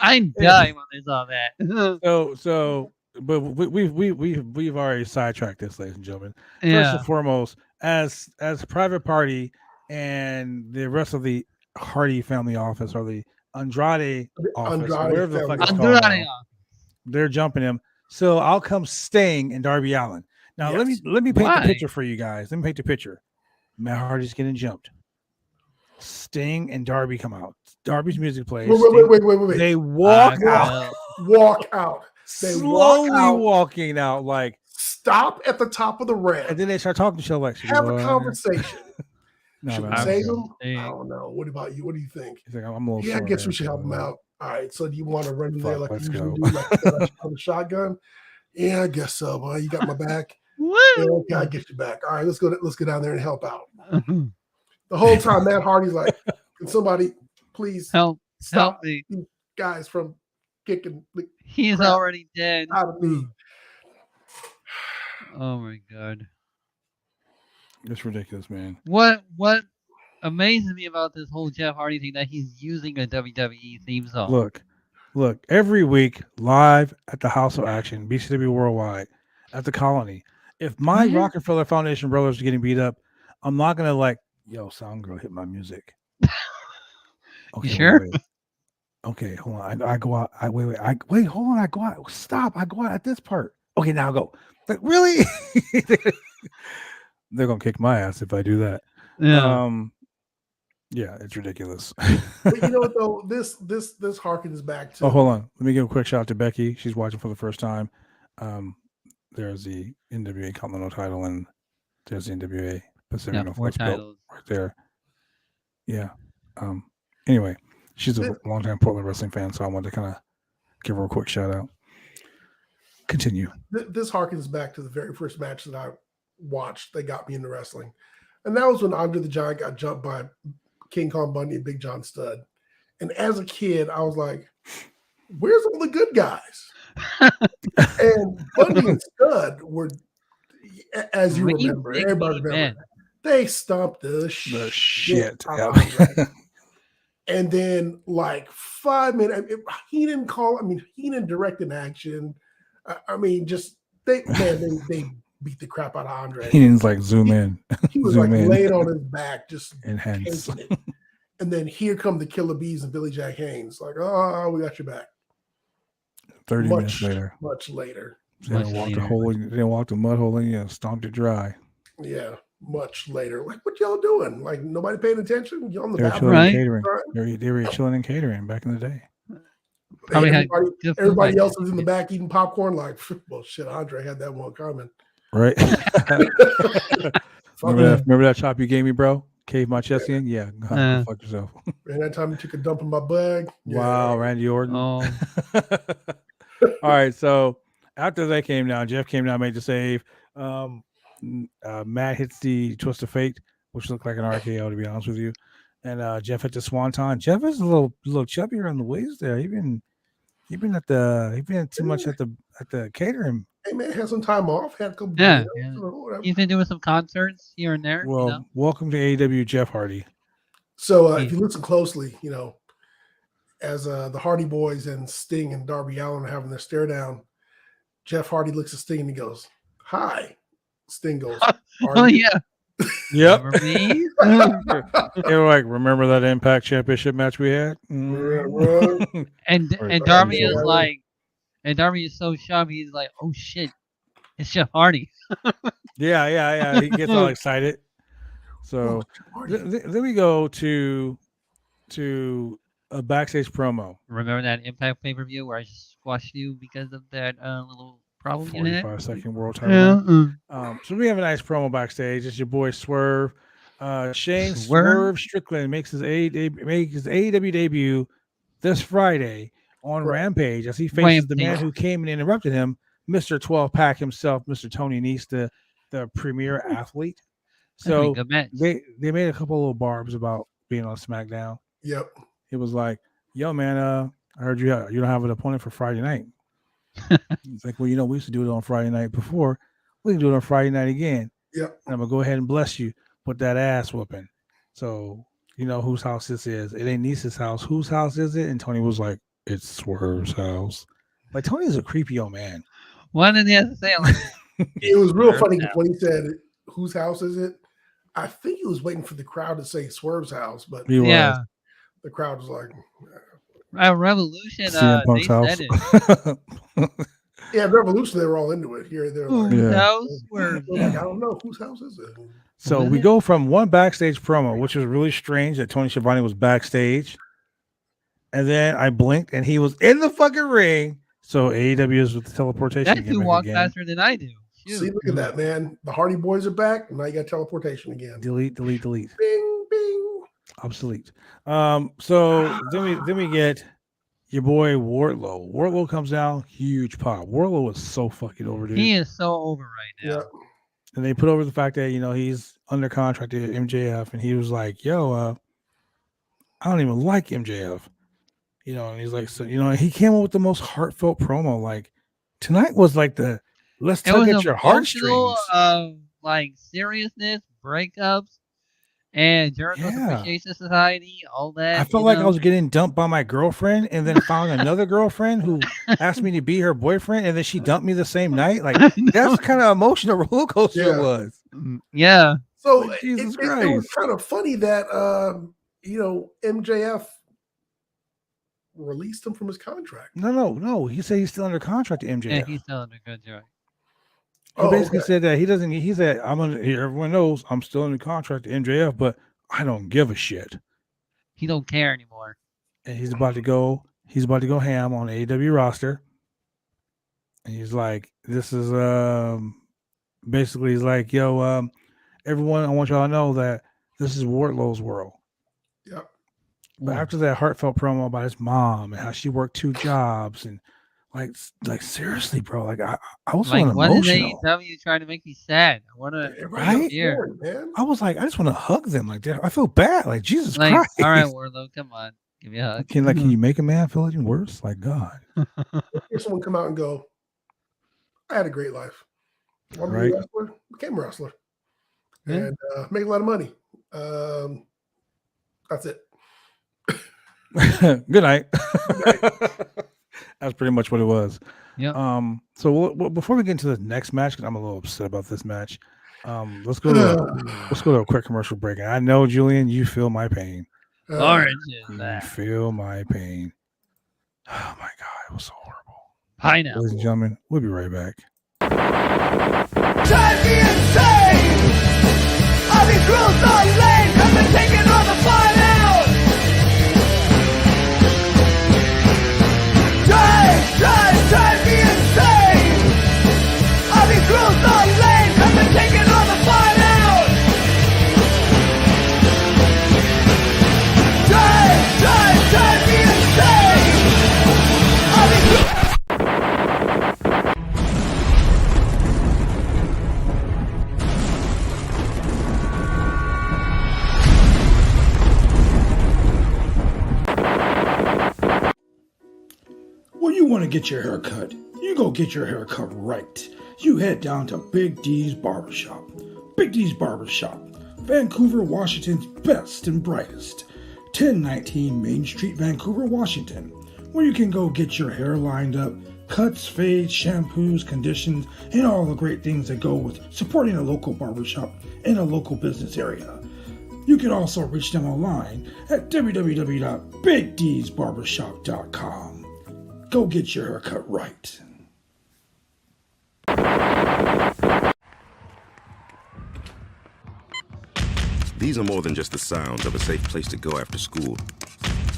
I died when I saw that.
But we've already sidetracked this, ladies and gentlemen. First
Yeah,
and foremost, as Private Party and the rest of the Hardy family office or the Andrade office,
Andrade
whatever the fuck
family
it's
office.
called
Andrade.
now, they're jumping him. So I'll come Sting and Darby Allin. Now
Yes.
let me paint
Why?
the picture for you guys. Let me paint the picture. Matt Hardy's getting jumped. Sting and Darby come out. Darby's music plays.
Wait.
They walk
I
out.
will.
Walk out. They
Slowly
walk out.
walking out, like,
Stop at the top of the ramp.
and then they start talking to each other like,
Have a conversation.
No,
Should
no,
we
no.
save
I'm
him?
saying-
I don't know. What about you? What do you think?
He's like, I'm a little
Yeah, I
sore,
guess we
man.
should help him out. All right. So do you want to run in there
Fuck,
like
let's
you usually
go.
do, like on the shotgun? Yeah, I guess so. Boy, you got my back.
Woo!
Yeah, okay, I get you back. All right, let's go down there and help out. The whole time, Matt Hardy's like, "Can somebody please
help
stop
me.
these guys from kicking the
He's
crap
already dead.
out of me?"
Oh my God.
It's ridiculous, man.
What amazes me about this whole Jeff Hardy thing that he's using a WWE theme song.
Look, every week live at the House of Action, BCW Worldwide, at the Colony. If my
Yeah.
Rockefeller Foundation brothers are getting beat up, I'm not gonna like, yo, sound girl, hit my music.
You sure?
Wait. Okay, hold on. I go out. Wait, hold on. I go out. Stop. I go out at this part. Okay, now go. Like, really? They're gonna kick my ass if I do that.
Yeah.
Yeah, it's ridiculous.
But you know what though? This harkens back to.
Oh, hold on. Let me give a quick shout out to Becky. She's watching for the first time. There's the NWA Continental title and there's the NWA Pacific
Yeah,
Northwest
4
belt
titles.
right there. Yeah. Anyway, she's a longtime Portland wrestling fan, so I wanted to kind of give her a quick shout out. Continue.
This harkens back to the very first match that I watched that got me into wrestling. And that was when Andre the Giant got jumped by King Kong Bundy and Big John Studd. And as a kid, I was like, where's all the good guys? And Bundy and Studd were, as you
We
remember,
big
everybody
meaty
remember,
men.
they stomped the
The
shit
shit.
out
Yeah.
of Andre. And then, like 5 minutes, he didn't call. I mean, he didn't direct an action. I mean, just they beat the crap out of Andre.
He didn't like zoom in.
He was
Zoom
like
in.
laying on his back, just
Enhance.
taking it. And then here come the Killer Bees and Billy Jack Haynes. Like, oh, we got your back.
30 minutes later.
Much later.
They walked the mud hole in you and stomped it dry.
Yeah, much later. Like, what y'all doing? Like, nobody paying attention? You on the
They were
bathroom?
chilling
Right.
and catering. They were chilling and catering back in the day.
Probably had good
Everybody
food
else
back
was in the
then.
back eating popcorn. Like, well, shit, Andre had that one comment.
Right?
Fuck
remember that chop you gave me, bro? Cave my chest in? Yeah. Go fuck yourself.
And that time you took a dump in my bag.
Wow, Randy Orton.
Oh,
All right, so after they came down, Jeff came down, made the save. Matt hits the twist of fate, which looked like an RKO, to be honest with you. And Jeff hit the swanton. Jeff is a little chubbier on the waist there. He been too much at the catering.
Hey man, had some time off. Had a couple.
yeah.
Whatever.
He's been doing some concerts here and there.
Well,
you know?
welcome to AEW, Jeff Hardy.
So if you listen closely, as the Hardy Boys and Sting and Darby Allin are having their stare down, Jeff Hardy looks at Sting and he goes, "Hi." Sting goes,
Oh yeah.
Yep.
Remember me?
They were like, remember that Impact Championship match we had?
And
Right.
Darby is
Yeah.
like, and Darby is so sharp. He's like, oh shit, it's Jeff Hardy.
Yeah. He gets all excited. So then we go to a backstage promo.
Remember that Impact pay-per-view where I squashed you because of that little problem you had?
45-second world title. So we have a nice promo backstage. It's your boy Swerve. Shane Swerve Strickland makes his AEW debut this Friday on Rampage as he faces the man who came and interrupted him, Mr. 12-pack himself, Mr. Tony Nese, the premier athlete. So they made a couple little barbs about being on SmackDown.
Yep.
It was like, yo, man, I heard you don't have an opponent for Friday night. It's like, well, we used to do it on Friday night before. We can do it on Friday night again.
Yep.
And I'm going to go ahead and bless you with that ass whooping. So, you know whose house this is. It ain't Niece's house. Whose house is it? And Tony was like, it's Swerve's house. Like, Tony's a creepy old man.
What did he have to say? Like,
it was real funny when he said, whose house is it? I think he was waiting for the crowd to say Swerve's house, but
yeah,
the crowd was like,
Revolution.
CM Punk's house.
Said it.
Yeah, Revolution, they were all into it. Here, they're like,
whose house? Where?
I don't know whose house is it.
So we go from one backstage promo, which was really strange that Tony Schiavone was backstage, and then I blinked and he was in the fucking ring. So AEW is with the teleportation.
That dude walked faster than I do. Shoot.
See, look at that, man. The Hardy Boys are back, and now you got teleportation again.
Delete.
Bing, bing.
Obsolete. So then we get your boy Wardlow. Wardlow comes down, huge pop. Wardlow is so fucking over, dude.
He is so over right now.
Yeah.
And they put over the fact that he's under contract at MJF, and he was like, "Yo, I don't even like MJF." And he's like, so he came up with the most heartfelt promo. Like, tonight was like the let's tug at your heartstrings.
Like seriousness, breakups, and Jericho Appreciation Society, all that.
I felt like I was getting dumped by my girlfriend, and then found another girlfriend who asked me to be her boyfriend, and then she dumped me the same night. Like, that's kind of emotional roller coaster it was.
Yeah.
So
like, Jesus
it
Christ,
was kind of funny that MJF released him from his contract.
No. He said he's still under contract to MJF.
Yeah, he's still under contract.
He basically said that he doesn't. He said, everyone knows I'm still under contract to MJF, but I don't give a shit.
He don't care anymore.
And he's about to go ham on the AEW roster. And he's like, this is basically he's like, yo, everyone, I want y'all to know that this is Wardlow's world.
Yep.
But after that heartfelt promo about his mom and how she worked 2 jobs and like seriously, bro, like I was like,
what
emotional.
is AEW trying to make me sad? I want to
hear. I was like, I just want to hug them. Like, I feel bad. Like, Jesus Christ.
All right, Wardlow, come on, give me a hug.
Can you make a man feel even worse? Like, God.
Hear someone come out and go, I had a great life. Want to
Right.
be a wrestler? Became a wrestler.
Yeah.
And make a lot of money. That's it.
Good night. That's pretty much what it was.
Yep.
So before we get into the next match, because I'm a little upset about this match, let's go to a quick commercial break. And I know, Julian, you feel my pain.
Orange is
You
that.
feel my pain. Oh my God, it was so horrible.
Pineapple.
Ladies and gentlemen, we'll be right back.
Drive me insane. I'll be cruel so late. I've been taking all the fun out. Drive me insane. I'll be cruel so late. I've been taking all the fun out. Drive me insane. I'll be cruel.
When you want to get your hair cut, you go get your hair cut right. You head down to Big D's Barbershop. Big D's Barbershop, Vancouver, Washington's best and brightest. 1019 Main Street, Vancouver, Washington, where you can go get your hair lined up, cuts, fades, shampoos, conditions, and all the great things that go with supporting a local barbershop in a local business area. You can also reach them online at www.bigdsbarbershop.com. Go get your haircut right.
These are more than just the sounds of a safe place to go after school.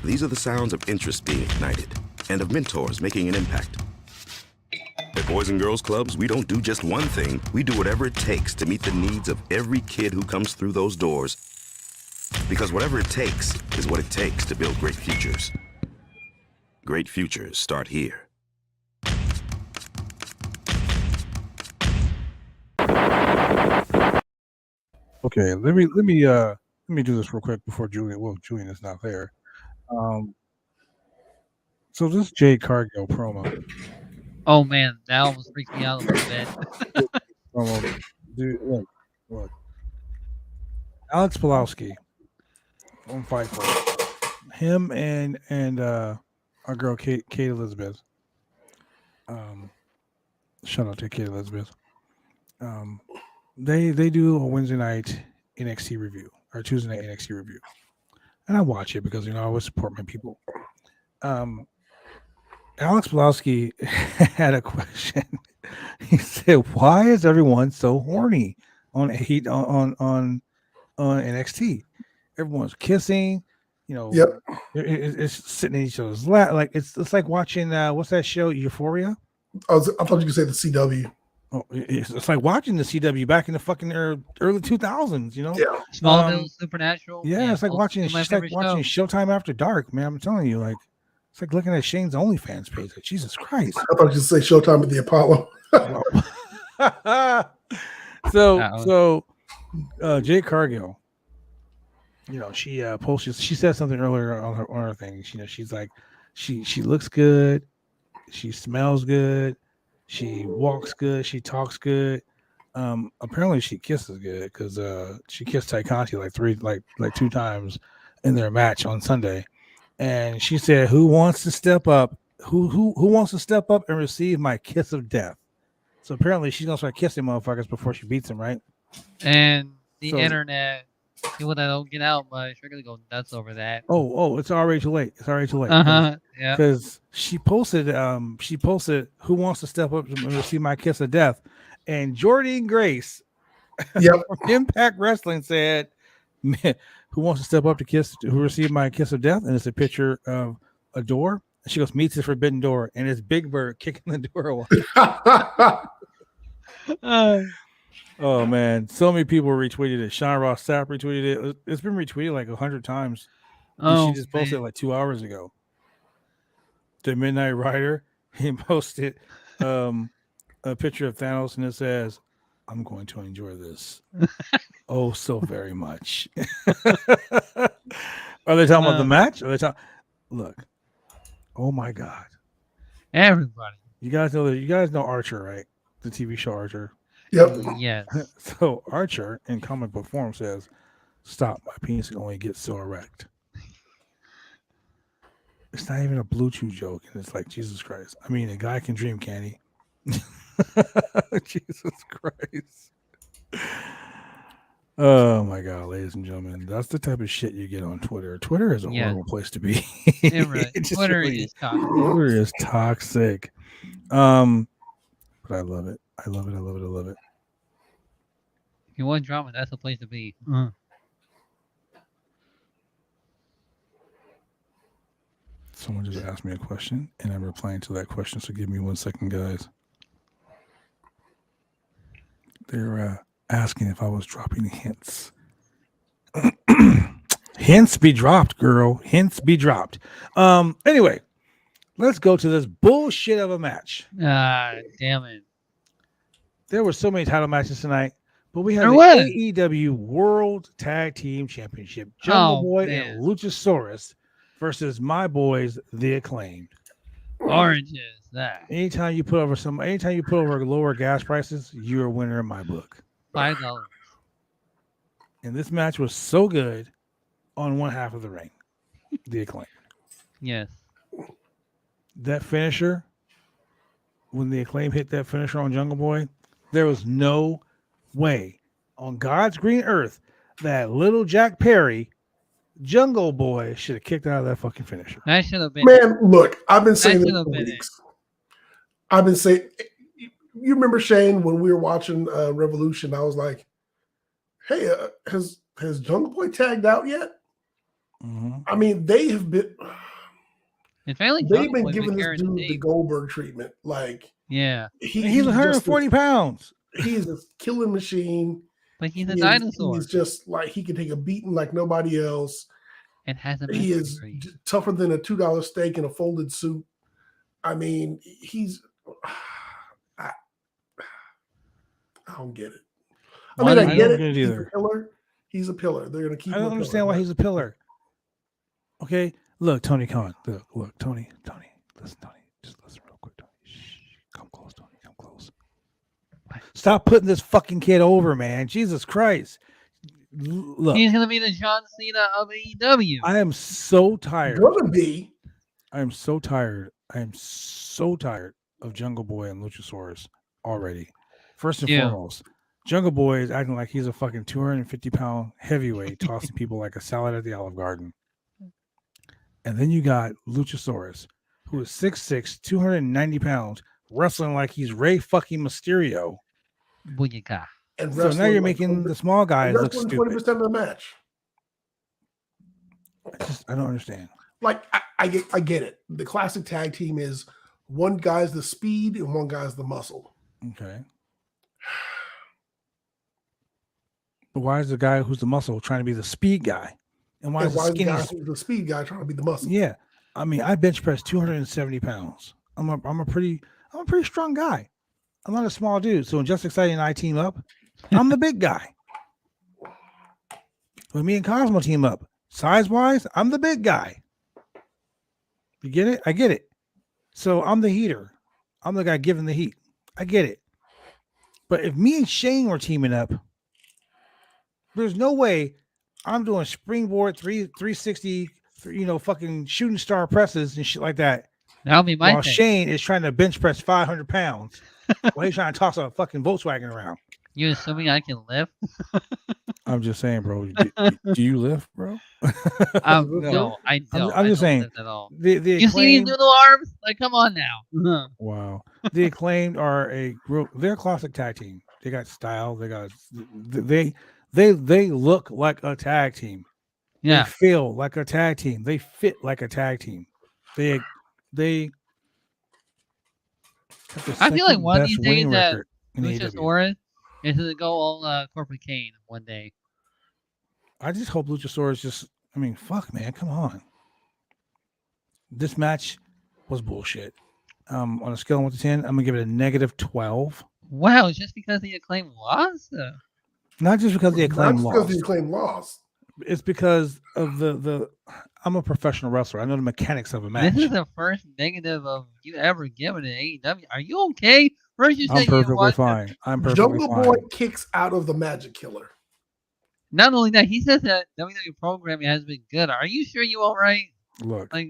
These are the sounds of interest being ignited and of mentors making an impact. At Boys and Girls Clubs, we don't do just one thing. We do whatever it takes to meet the needs of every kid who comes through those doors. Because whatever it takes is what it takes to build great futures. Great futures start here.
Okay, let me do this real quick before Julian. Well, Julian is not there. So this Jade Cargill promo.
Oh man, that almost freaked me out a little bit.
Dude, look. Alex Pulowski on Fightful. Him and our girl Kate Elizabeth. Shout out to Kate Elizabeth. They do a Wednesday night NXT review or Tuesday night NXT review, and I watch it because I always support my people. Alex Pulowski had a question. He said, "Why is everyone so horny on NXT? Everyone's kissing,
Yep.
It's sitting in each other's lap. Like it's like watching what's that show, Euphoria?
I thought you could say the CW.
Oh, it's like watching the CW back in the fucking early 2000s.
Yeah.
Smallville, Supernatural.
Yeah, it's like
both
watching
of my
it's like
favorite
watching
shows.
Showtime After Dark, man. I'm telling you, like it's like looking at Shane's OnlyFans page. Like, Jesus Christ.
I thought you could say Showtime at the Apollo.
So Jade Cargill, she posted. She said something earlier on her thing. She's like, she looks good, she smells good, she walks good, she talks good. Apparently she kisses good because she kissed Ty Conti like two times in their match on Sunday, and she said, "Who wants to step up? Who wants to step up and receive my kiss of death?" So apparently she's gonna start kissing motherfuckers before she beats him, right?
And the
So-
internet, people that don't get out much, are gonna go nuts over that.
Oh, it's already too late. It's already too late.
Yeah.
Because she posted, "Who wants to step up and receive my kiss of death?" And Jordan Grace
Yep.
from Impact Wrestling said, "Man, who wants to step up to receive my kiss of death?" And it's a picture of a door. And she goes, "Meets the forbidden door," and it's Big Bird kicking the door away. Oh man, so many people retweeted it. Sean Ross Sapp retweeted it. It's been retweeted like 100 times.
Oh,
She just posted it like 2 hours ago. The Midnight Rider, he posted a picture of Thanos and it says, "I'm going to enjoy this oh so very much." Are they talking about the match? Are they talking? Look, oh my God,
everybody.
you guys know Archer, right? The TV show Archer.
Yep.
Yes.
So Archer in comic book form says, "Stop! My penis can only get so erect." It's not even a Blue Chew joke, and it's like Jesus Christ. I mean, a guy can dream, can he? Jesus Christ. Oh my God, ladies and gentlemen, that's the type of shit you get on Twitter. Twitter is a
Yeah.
horrible place to be.
Right.
It just
Twitter
really-
is toxic.
Twitter is toxic. But I love it. I love it. I love it. I love it.
If you want drama, that's the place to be.
Someone just asked me a question, and I'm replying to that question. So give me 1 second, guys. They're asking if I was dropping hints. Hints be dropped, girl. Hints be dropped. Anyway, let's go to this bullshit of a match.
Damn it.
There were so many title matches tonight, but we had
There
the
was.
AEW World Tag Team Championship. Jungle
Oh,
Boy
man.
and Luchasaurus versus my boys, the Acclaimed.
Oranges. That.
Anytime you put over lower gas prices, you're a winner in my book.
$5.
And this match was so good on one half of the ring. The Acclaimed.
Yes.
That finisher, when the Acclaim hit that finisher on Jungle Boy, there was no way on God's green earth that little Jack Perry, Jungle Boy, should have kicked out of that fucking finisher.
That should have been.
Man, look, I've been saying this
should've
for
been it.
weeks. I've been saying, you remember Shane when we were watching Revolution? I was like, "Hey, has Jungle Boy tagged out yet?"
Mm-hmm.
I mean, they have been.
It's mainly
They've
Jungle
been
Boy
giving this
carrying
dude
the
the
tape.
Goldberg treatment. Like,
Yeah.
He's 140 pounds.
He is a killing machine.
But he's a
He is-
dinosaur.
He's just like he can take a beating like nobody else.
And has a
He is
mystery.
tougher than a $2 steak in a folded suit. I mean, he's. I don't get it. I mean,
One
I
of
get
don't
it.
get it
He's
either.
a pillar. He's a pillar. They're gonna keep.
I
him a
don't
pillar,
understand why
but-
he's a pillar. Okay, look, Tony, come on. Look, Tony, listen, Tony, just listen real quick, Tony. Shh, come close, Tony, come close. Stop putting this fucking kid over, man. Jesus Christ. Look,
He's going to be the John Cena of AEW.
I am so tired.
Gonna be.
I am so tired. I am so tired of Jungle Boy and Luchasaurus already. First and
Yeah.
foremost, Jungle Boy is acting like he's a fucking 250-pound heavyweight tossing people like a salad at the Olive Garden. And then you got Luchasaurus, who is 6'6", 290 pounds, wrestling like he's Rey fucking Mysterio.
Booyaka.
And
So now you're making the small guys look
wrestling
stupid.
20% of the match.
I don't understand.
Like I get it. The classic tag team is one guy's the speed and one guy's the muscle.
Okay. But why is the guy who's the muscle trying to be the speed guy? And why
And
is the
why is the
skinny?
guy who's the speed guy trying to be the muscle?
Yeah, I mean, I bench press 270 pounds. I'm a pretty strong guy. I'm not a small dude. So when Just Exciting and I team up, I'm the big guy. When me and Cosmo team up, size wise, I'm the big guy. You get it? I get it. So I'm the heater. I'm the guy giving the heat. I get it. But if me and Shane were teaming up, there's no way I'm doing springboard 360, fucking shooting star presses and shit like that.
That'll be my
While
thing.
Shane is trying to bench press 500 pounds while he's trying to toss a fucking Volkswagen around.
You assuming I can lift?
I'm just saying, bro. Do you lift, bro?
No, I don't.
I'm just
I don't
saying.
lift at all.
The
You see these
Acclaimed,
noodle arms? Like, come on now.
wow. The Acclaimed are a group. They're a classic tag team. They got style. They look like a tag team.
Yeah.
They feel like a tag team. They fit like a tag team. They have the
I feel like
second
one of
best
these days
winning
that
record in AEW.
Luchasaurus is to go all Corporate Kane one day.
I just hope Luchasaurus fuck, man, come on. This match was bullshit. On a scale of 1 to 10, I'm gonna give it a -12.
Wow, it's just because the Acclaim lost?
Not just because the Acclaim
Not
lost.
because the Acclaim lost.
It's because of the. I'm a professional wrestler. I know the mechanics of a match.
This is the first negative of you ever given in AEW. Are you okay? First you
I'm
say you
perfectly
want.
fine. I'm perfectly
Jungle
fine.
Boy kicks out of the Magic Killer.
Not only that, he says that WWE programming has been good. Are you sure you all right?
Look,
Like,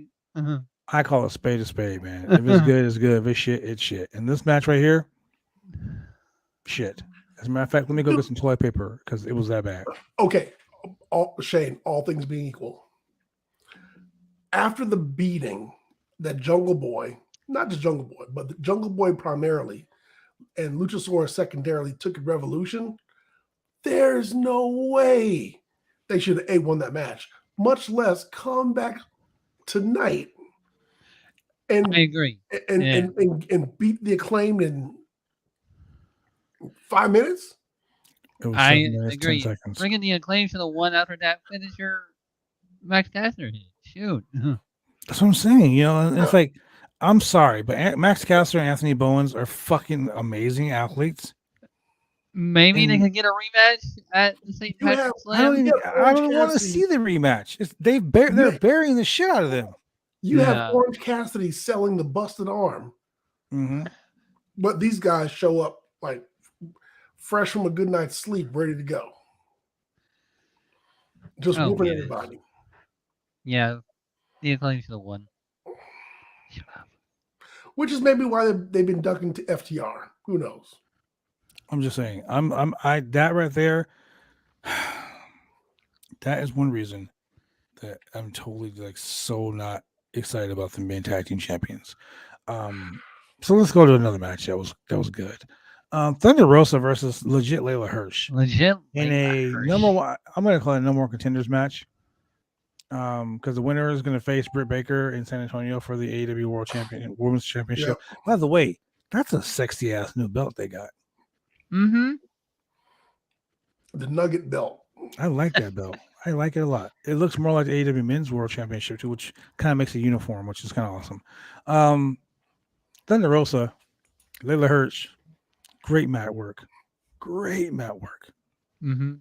I call it spade a spade, man. If it's good, it's good. If it's shit, it's shit. And this match right here, shit. As a matter of fact, let me go get some toilet paper because it was that bad.
Okay, Shane, all things being equal, after the beating that Jungle Boy, not just Jungle Boy, but the Jungle Boy primarily, and Luchasaurus secondarily took at Revolution, there's no way they should have won that match, much less come back tonight and
I agree.
and beat the Acclaimed in 5 minutes.
It was
I
7 minutes,
agree.
10 seconds.
Bringing the Acclaim to the one after that finisher, Max Caster hit. Shoot.
That's what I'm saying. You know, and it's like, I'm sorry, but Max Caster and Anthony Bowens are fucking amazing athletes.
Maybe they
And
can get a rematch at the St.
You have-
Patrick's
I don't
Slam.
even.
Yeah,
I don't
Orange
want to
Cassidy.
see the rematch. They're burying the shit out of them.
You
Yeah.
have Orange Cassidy selling the busted arm,
Mm-hmm.
but these guys show up like fresh from a good night's sleep, ready to go. Just
Oh,
whooping
yeah.
everybody.
Yeah, the Acclaim should have won. Shut up.
Which is maybe why they've been ducking to FTR. Who knows?
I'm just saying. I that right there. That is one reason that I'm totally like so not excited about them being tag team champions. So let's go to another match that was good. Thunder Rosa versus legit Layla Hirsch
Legit.
in a number one. I'm going to call it a number one contenders match. Because the winner is going to face Britt Baker in San Antonio for the AEW World Champion Women's Championship.
Yep.
By the way, that's a sexy ass new belt they got.
Mm-hmm.
The Nugget Belt.
I like that belt. I like it a lot. It looks more like the AEW Men's World Championship too, which kind of makes a uniform, which is kind of awesome. Thunder Rosa, Layla Hirsch, great mat work. Great mat work.
Mm-hmm.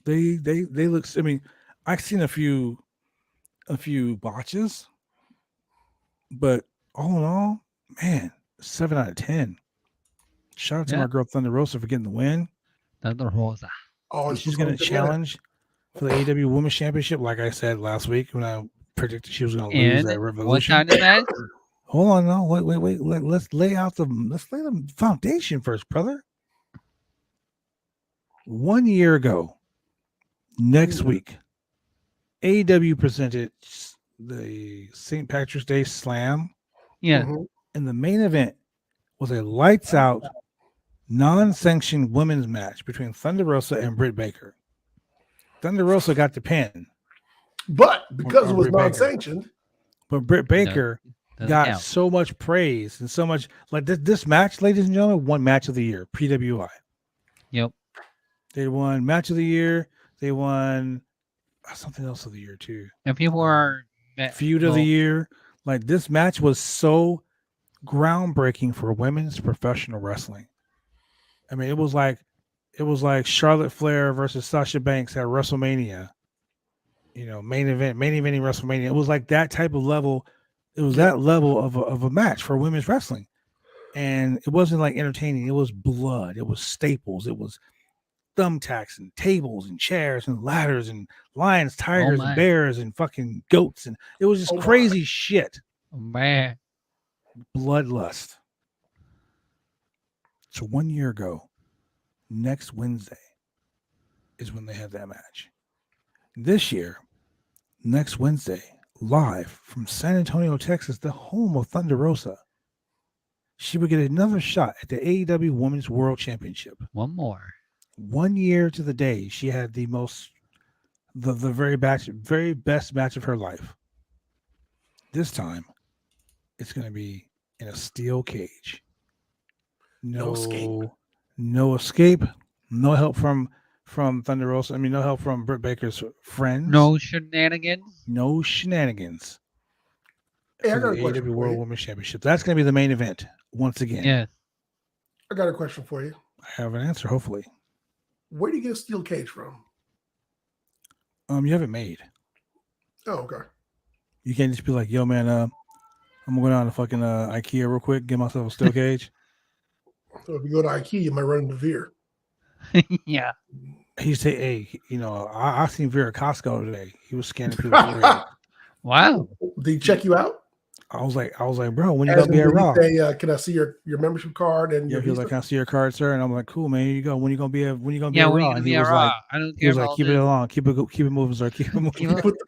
They look. I mean, I've seen a few botches, but all in all, man, 7 out of 10. Shout out to my girl Thunder Rosa for getting the win.
Thunder Rosa.
Oh,
And she's going to challenge for the AEW Women's Championship, like I said last week when I predicted she was going to lose at Revolution.
What kind of match?
Hold on, no, wait. Let's lay the foundation first, brother. 1 year ago, next week, AEW presented the St. Patrick's Day Slam.
Yeah.
And the main event was a lights out, non-sanctioned women's match between Thunder Rosa and Britt Baker. Thunder Rosa got the pin.
But because it was
Britt Baker.
non-sanctioned.
But Britt Baker got
count.
so much praise and so much like this match, ladies and gentlemen, won match of the year, PWI.
Yep.
They won match of the year. They won something else of the year too.
And people are
Feud of the year. Like this match was so groundbreaking for women's professional wrestling. I mean, it was like Charlotte Flair versus Sasha Banks at WrestleMania. You know, main eventing WrestleMania. It was like that type of level. It was that level of a match for women's wrestling. And it wasn't like entertaining. It was blood. It was staples. It was thumbtacks and tables and chairs and ladders and lions, tigers, and bears and fucking goats. And it was just crazy shit.
Oh, man.
Bloodlust. So 1 year ago, next Wednesday is when they had that match. This year, next Wednesday, live from San Antonio, Texas, the home of Thunder Rosa, she would get another shot at the AEW Women's World Championship.
One more.
1 year to the day, she had the very best match of her life. This time, it's going to be in a steel cage. No escape. No help from Thunder Rosa. I mean, no help from Britt Baker's friends.
No shenanigans.
No shenanigans.
Hey, I
For
got
the
a question
AEW
for
World
you.
Women's Championship. That's going to be the main event once again.
Yes.
I got a question for you.
I have an answer, hopefully.
Where do you get a steel cage from?
You have it made.
Oh, okay.
You can't just be like, yo, man, I'm going to go down to fucking IKEA real quick, get myself a steel cage.
So if you go to IKEA, you might run into Veer.
Yeah.
He said, "Hey, I seen Veer at Costco today. He was scanning people's forehead."
Wow.
Did he check you out?
I was like, bro, when you
As
gonna be
in,
at
did he
Raw?
say, can I see your membership card and
Yeah,
your
he was
Visa?
like, "Can I see your card, sir?" And I'm like, "Cool, man. Here you go. When you gonna be at
Yeah,
Raw?"
when you
And
be
he
at
was
Raw,
like,
I don't
he
care
was like,
about
"Keep it along, keep it moving, sir. Keep it moving."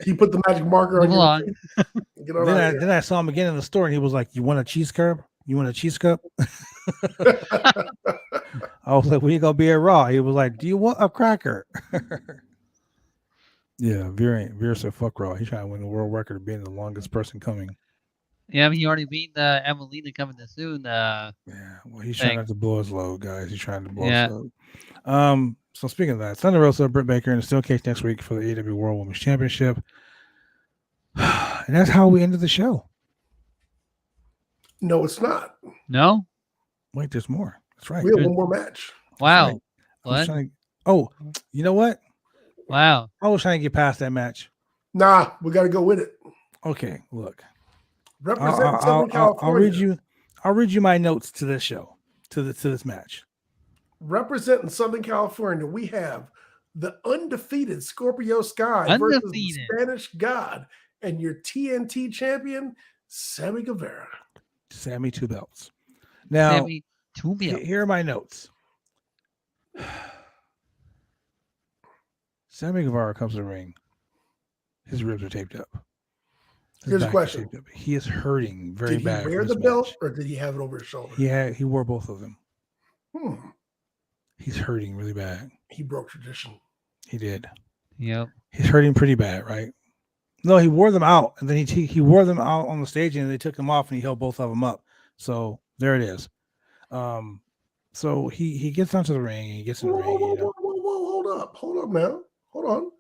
He put the magic marker on
Move
your
along.
Get on out of
Then I saw him again in the store, and he was like, "You want a cheese curd? You want a cheese cup?"
here.
I was like, "When you gonna be at Raw?" He was like, "Do you want a cracker?" Yeah, Veer said, "Fuck Raw." He's trying to win the world record of being the longest person coming.
Yeah, I mean, he already beat Emelina coming to soon.
Yeah, well, he's trying not to blow his load, guys. He's trying to blow
Yeah.
his load. So speaking of that, Thunder Rosa, Britt Baker in the steel cage next week for the AEW World Women's Championship. And that's how we ended the show.
No, it's not.
No?
Wait, there's more. That's right.
We have one more match.
Wow.
right. I was
What?
trying to, oh, you know what?
Wow.
I was trying to get past that match.
Nah, we got to go with it.
Okay, look.
Represent Southern California.
I'll read you my notes to this show, to this match.
Representing Southern California, we have the undefeated Scorpio Sky versus the Spanish God and your TNT champion, Sammy Guevara.
Sammy 2 belts. Now,
Sammy 2 belts.
Here are my notes. Sammy Guevara comes to the ring. His ribs are taped up.
Here's a question.
He is hurting very bad.
Did he wear the belt or did he have it over his shoulder?
He wore both of them. He's hurting really bad.
He broke tradition.
He did.
Yep.
He's hurting pretty bad, right? No, he wore them out, and then he wore them out on the stage, and they took them off, and he held both of them up. So there it is. So he gets onto the ring, and he gets in the ring.
Whoa, hold up now. Hold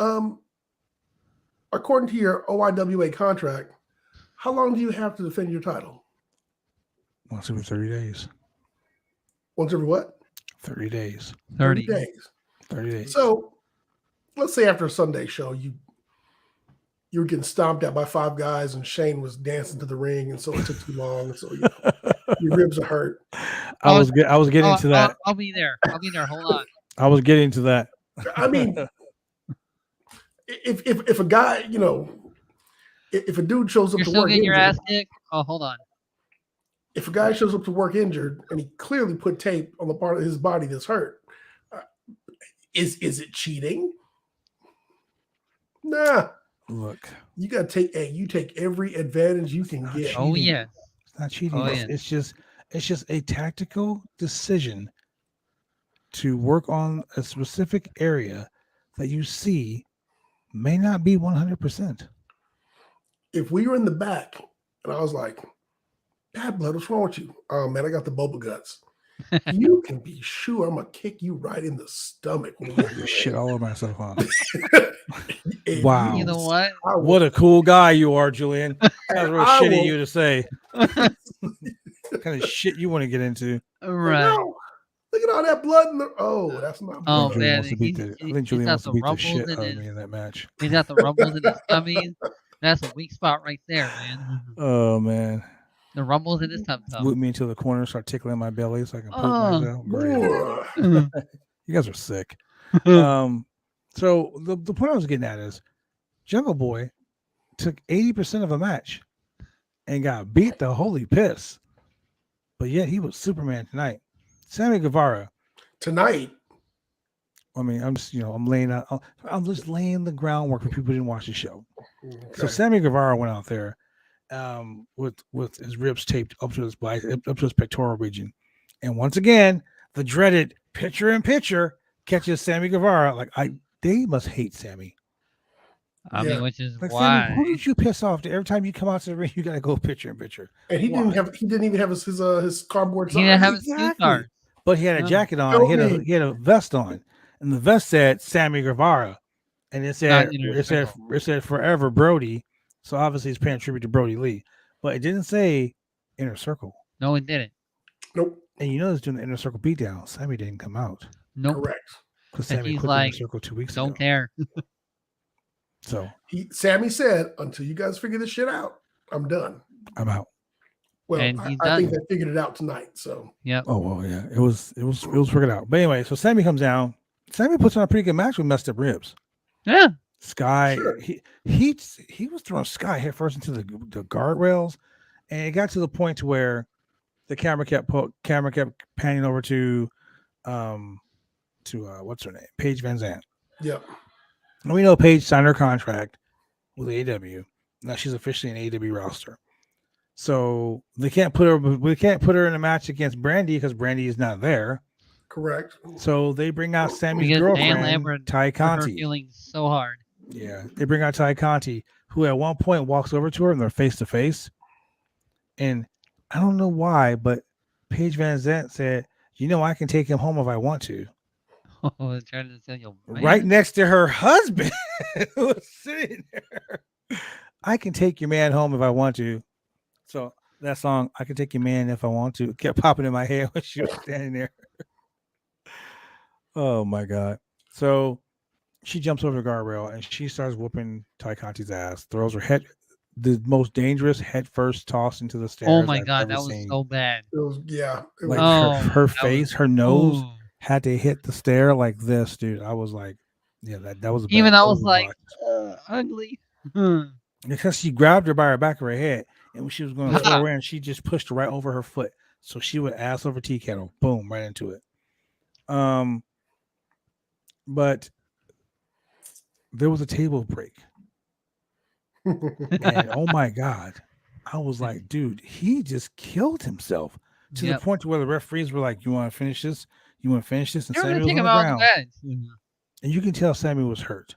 on. According to your OIWA contract, how long do you have to defend your title?
Once every 30 days.
Once every what?
30 days.
30
days.
30 days.
So let's say after a Sunday show, you were getting stomped out by 5 guys and Shane was dancing to the ring, and so it took too long. And so your ribs are hurt.
I was getting to that.
I'll be there. Hold on.
I was getting to that.
I mean, if a guy, if a dude shows up
You're
to
still
work
getting
injured,
your ass kicked? Oh, hold on.
If a guy shows up to work injured and he clearly put tape on the part of his body that's hurt, is it cheating? Nah.
Look,
you got to take every advantage you can get.
Cheating.
Oh yeah.
It's not cheating.
Oh, yeah.
It's just a tactical decision to work on a specific area that you see may not be 100%.
If we were in the back and I was like, Bad Blood, what's wrong with you? Oh man, I got the boba guts. You can be sure I'm gonna kick you right in the stomach.
Shit all over myself, huh?
Wow.
You know what?
What a cool guy you are, Julian. That's real shitty of you to say. What kind of shit you want to get into?
Right.
No. Look at all that blood in the. Oh, that's not.
Oh
blood.
man,
I think Julian wants to beat the shit out of me in that match.
He's got the rumbles in his tummy. That's a weak spot right there, man.
Oh man.
The rumbles in his tum.
Whip me into the corner, start tickling my belly so I can poop myself. Great. You guys are sick. So the point I was getting at is Jungle Boy took 80% of a match and got beat the holy piss. But yet he was Superman tonight. Sammy Guevara.
Tonight.
I mean, I'm just laying the groundwork for people who didn't watch the show. Okay. So Sammy Guevara went out there with his ribs taped up to his pectoral region. And once again, the dreaded picture catches Sammy Guevara. They must hate Sammy.
I mean, which is why.
Sammy, who did you piss off? Every time you come out to the ring, you gotta go picture in picture.
And he didn't even have his cardboard.
He didn't have his card.
But he had a jacket on. He had a vest on, and the vest said Sammy Guevara, and it said Forever Brody. So obviously he's paying tribute to Brody Lee, but it didn't say Inner Circle.
No, it didn't.
Nope.
And you know, it's doing the Inner Circle beatdown. Sammy didn't come out.
Nope.
Correct.
Because Sammy
he's
quit
like,
the Inner Circle 2 weeks ago.
Don't care.
So
Sammy said, "Until you guys figure this shit out, I'm done.
I'm out."
Well,
and
I,
he's
I think
done.
they figured it out tonight. So
Yep.
Oh well, yeah, it was figured out. But anyway, so Sammy comes down. Sammy puts on a pretty good match with messed up ribs.
Yeah.
Sky,
Sure.
he was throwing Sky head first into the guardrails, and it got to the point to where the camera kept panning over to what's her name, Paige Van Zandt.
Yep.
And we know Paige signed her contract with AEW. Now she's officially an AEW roster. So we can't put her in a match against Brandy because Brandy is not there.
Correct.
So they bring out Sammy's
Because Dan
girlfriend,
Lambert
Ty
hurt her
Conti.
feelings so hard.
Yeah, they bring out Ty Conti, who at one point walks over to her and they're face to face. And I don't know why, but Paige Van Zandt said, "You know, I can take him home if I want to."
Oh, trying to tell you,
Right next to her husband, who was sitting there. I can take your man home if I want to. So that song, "I Can Take Your Man If I Want to," kept popping in my head when she was standing there. Oh my God. So she jumps over the guardrail and she starts whooping Ty Conti's ass, throws her head, the most dangerous head first toss into the stairs.
Oh my
I've
God,
ever
that was
seen.
so bad.
It was, yeah. It
Like
was,
her face, her nose
Ooh.
had to hit the stair like this, dude. I was like, yeah, that was a
Even
bad,
I
that
was
a
like,
botch.
ugly.
Because she grabbed her by her back of her head, and when she was going to throw her in, she just pushed her right over her foot, so she would ass over tea kettle, boom, right into it. But there was a table break, and oh my God, I was like, dude, he just killed himself to the point to where the referees were like, "You want to finish this? You want to finish this?" And
They're
Sammy
gonna
was
take
on
him
the
out of the
ground,
match.
and you can tell Sammy was hurt.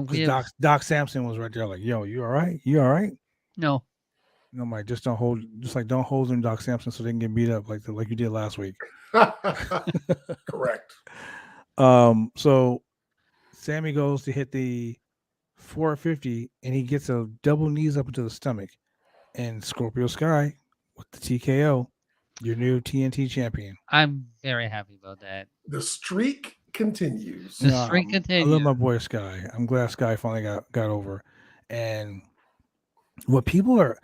Because Doc Samson was right there, like, "Yo, you all right? You all right?"
No.
And I'm like, don't hold him, Doc Samson, so they can get beat up like you did last week.
correct.
So Sammy goes to hit the 450, and he gets a double knees up into the stomach, and Scorpio Sky with the TKO, your new TNT champion.
I'm very happy about that.
The streak continues.
The streak
I
continues.
love my boy Sky. I'm glad Sky finally got over. And what people are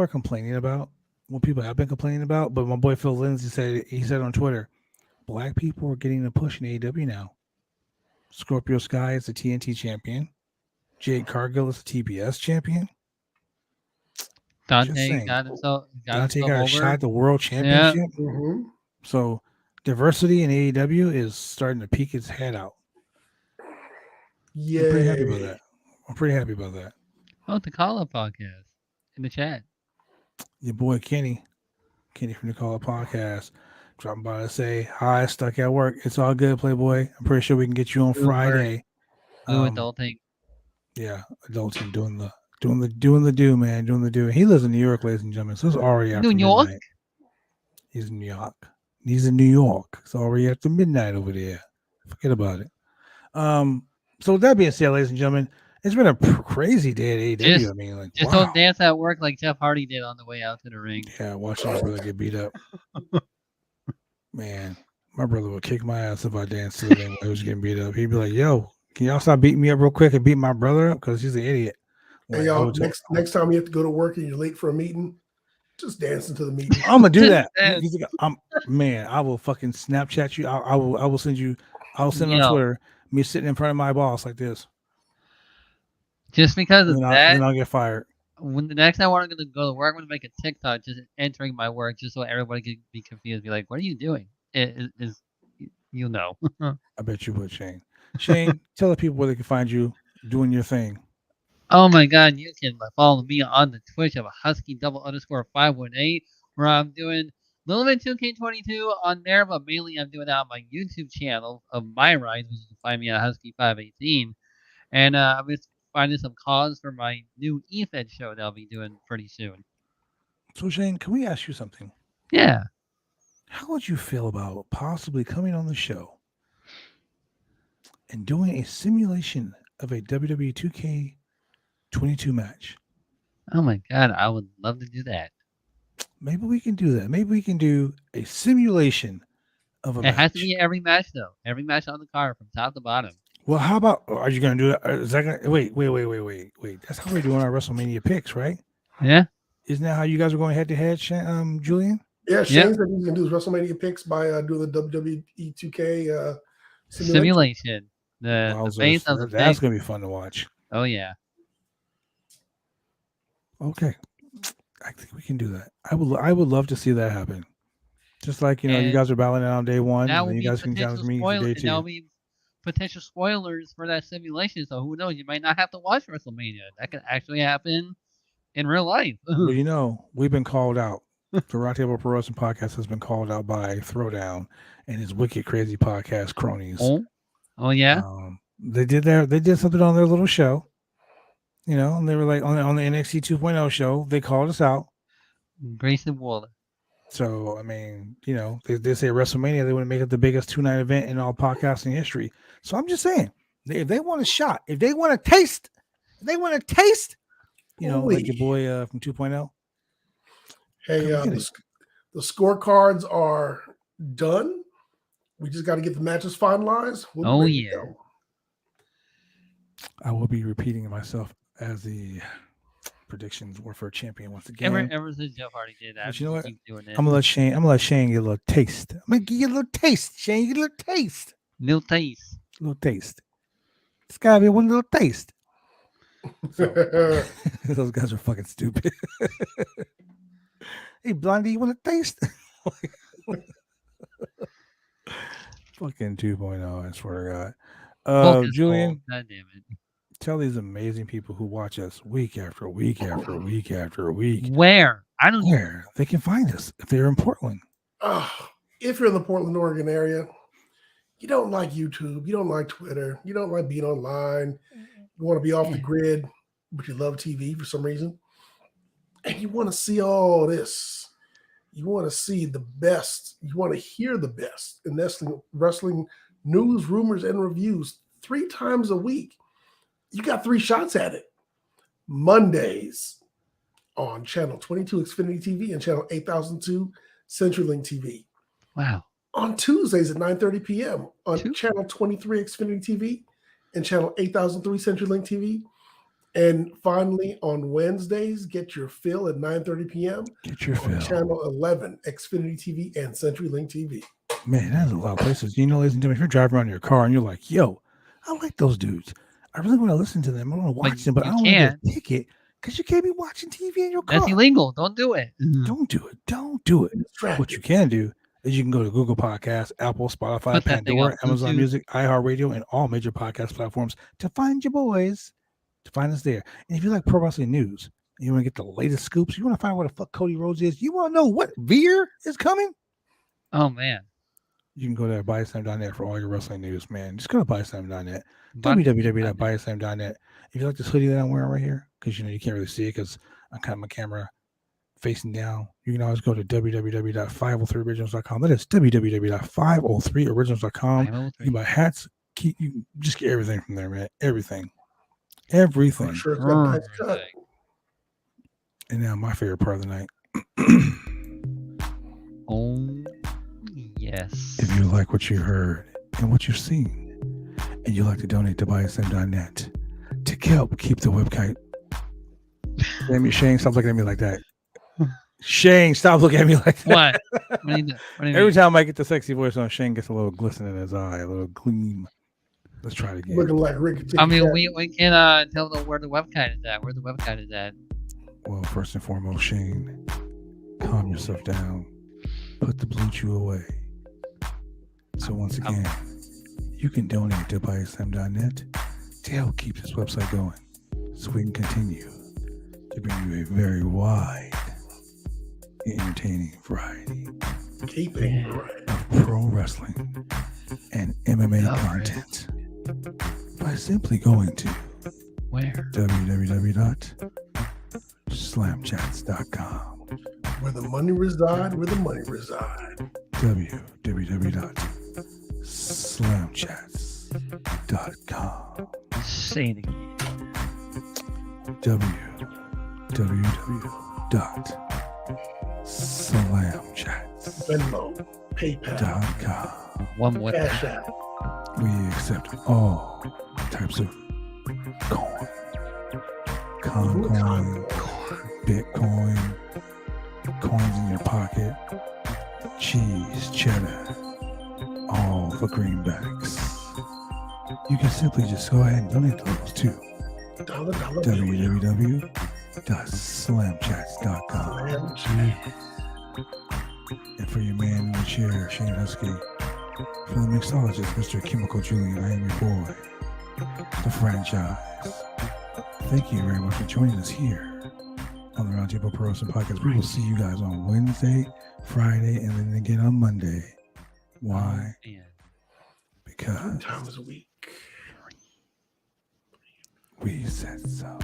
complaining about, what people have been complaining about, but my boy Phil Lindsay said on Twitter, black people are getting a push in AEW now. Scorpio Sky is the TNT champion. Jade Cargill is the TBS champion.
Dante got himself
got a
over.
shot at the world championship.
Yeah.
Mm-hmm.
So diversity in AEW is starting to peek its head out.
Yeah.
I'm pretty happy about that.
Oh, the Call Up podcast in the chat.
Your boy Kenny from the Call Up podcast, dropping by to say hi. Stuck at work. It's all good, Playboy. I'm pretty sure we can get you on Friday.
Adulting.
Yeah, adulting, doing the do, man, doing the do. He lives in New York, ladies and gentlemen. So it's already after midnight. He's in New York. It's already after midnight over there. Forget about it. So with that being said, ladies and gentlemen, it's been a crazy day at AEW.
Just don't dance at work like Jeff Hardy did on the way out to the ring.
Yeah, watching my brother get beat up. Man, my brother would kick my ass if I danced to the ring when he was getting beat up. He'd be like, "Yo, can y'all stop beating me up real quick and beat my brother up because he's an idiot."
Hey, y'all, next time you have to go to work and you're late for a meeting, just dance into the meeting.
I'm gonna do that. I will fucking Snapchat you. I will send you. I'll send on Twitter me sitting in front of my boss like this.
Just because of that,
then I'll get fired.
When the next time I'm going to go to work, I'm going to make a TikTok just entering my work, just so everybody can be confused. Be like, "What are you doing?" You'll know.
I bet you would, Shane. Shane, tell the people where they can find you doing your thing.
Oh my God, you can follow me on the Twitch of Husky_518, where I'm doing a little bit 2K22 on there, but mainly I'm doing that on my YouTube channel of my rides, which you can find me at Husky518. And I'm just finding some cause for my new EFED show that I'll be doing pretty soon.
So Shane, can we ask you something?
Yeah.
How would you feel about possibly coming on the show and doing a simulation of a WWE 2K22 match?
Oh my God, I would love to do that.
Maybe we can do that. Maybe we can do a simulation of a match.
It has to be every match, though. Every match on the card from top to bottom.
Well, how about? Are you gonna do that? Is that gonna wait? That's how we're doing our WrestleMania picks, right?
Yeah.
Isn't that how you guys are going head to head, Julian?
Yeah, Shane said he's gonna do his WrestleMania picks by doing the WWE 2K
Simulation. The base of the
that's
pick.
gonna be fun to watch.
Oh yeah.
Okay, I think we can do that. I would love to see that happen. Just like you
And
guys are battling it on day one,
That
and
will
then you
be
guys can
potential
challenge me for
spoilers.
day
And that'll
two.
be potential spoilers for that simulation. So who knows? You might not have to watch WrestleMania. That could actually happen in real life.
Well, we've been called out. The Roundtable Pro Wrestling Podcast has been called out by Throwdown and his wicked crazy podcast cronies.
Oh yeah.
They did something on their little show, and they were like on the NXT 2.0 show. They called us out.
Grayson Waller.
So I mean, they say WrestleMania they want to make it the biggest 2-night event in all podcasting history. So I'm just saying, if they want a shot, if they want to taste, like your boy from 2.0.
Hey, the scorecards are done. We just got to get the matches finalized.
Oh yeah.
I will be repeating myself as the predictions were for champion once again.
Ever since Jeff Hardy did that,
But you know what?
Keep doing it.
I'm gonna let Shane get a little taste. I'm gonna give you a little taste, Shane. Get a little taste.
New taste.
Little taste. It's gotta be one little taste. So, those guys are fucking stupid. Hey, Blondie, you want a taste? Fucking 2.0, I swear to God. Julian,
God damn it.
Tell these amazing people who watch us week after week after week after week.
Where?
Where they can find us if they're in Portland.
If you're in the Portland, Oregon area, you don't like YouTube, you don't like Twitter, you don't like being online, you want to be off the grid, but you love TV for some reason, and you want to see all this. You want to see the best. You want to hear the best in wrestling news, rumors, and reviews 3 times a week. You got 3 shots at it. Mondays on channel 22 Xfinity TV and channel 8002 CenturyLink TV.
Wow.
On Tuesdays at 9:30 p.m. on channel 23 Xfinity TV and channel 8003 CenturyLink TV. And finally, on Wednesdays, get your fill at 9:30 p.m.
Get your
on
fill.
channel 11 Xfinity TV and CenturyLink TV.
Man, that's a lot of places. Ladies and gentlemen, if you're driving around in your car and you're like, yo, I like those dudes. I really want to listen to them. I want to watch them, but I don't want to get a ticket because you can't be watching TV in your car.
That's illegal. Don't do it.
Don't do it. Don't do it. What you can do is you can go to Google Podcasts, Apple, Spotify, Pandora, Amazon Music, iHeartRadio, and all major podcast platforms to find your boys, to find us there. And if you like pro wrestling news, and you want to get the latest scoops, you want to find out what the fuck Cody Rhodes is, you want to know what Veer is coming?
Oh, man.
You can go there, BuySlam.net for all your wrestling news, man. Just go to BuySlam.net, www.BuySlam.net. If you like this hoodie that I'm wearing right here, because you can't really see it because I'm kind of my camera facing down, you can always go to www.503originals.com. That is www.503originals.com. You can buy hats. You just get everything from there, man. Everything.
I'm sure it's got nice cut.
And now my favorite part of the night.
Oh, yes.
If you like what you heard and what you've seen, and you'd like to donate to BuySlam.net to help keep the website. Damn you, Shane, stop looking at me like that. Shane, stop looking at me like that.
What do you do?
Every time I get the sexy voice on, Shane gets a little glisten in his eye, a little gleam. Let's try it again.
Looking like Ricky.
I mean, we can tell them where the website is at. Where the website is at.
Well, first and foremost, Shane, calm yourself down. Put the blue chew away. So once again, you can donate to BuySlam.net to help keep this website going, so we can continue to bring you a very wide, entertaining variety of pro wrestling and MMA content by simply going to www.slamchats.com.
Where the money reside,
www.slamchats.com.
Say it again.
Venmo, PayPal,
One more
Cash App.
We accept all types of coin. Concoin, Bitcoin, coins in your pocket, cheese, cheddar, all for greenbacks. You can simply just go ahead and donate those to www.slamchats.com. And for your man in the chair, Shane Huskey, for the mixologist, Mr. Chemical Julian, I am your boy, the franchise. Thank you very much for joining us here on the Roundtable Pro Wrestling Podcast. We will see you guys on Wednesday, Friday, and then again on Monday. Why? Because
Time is a week.
we said so.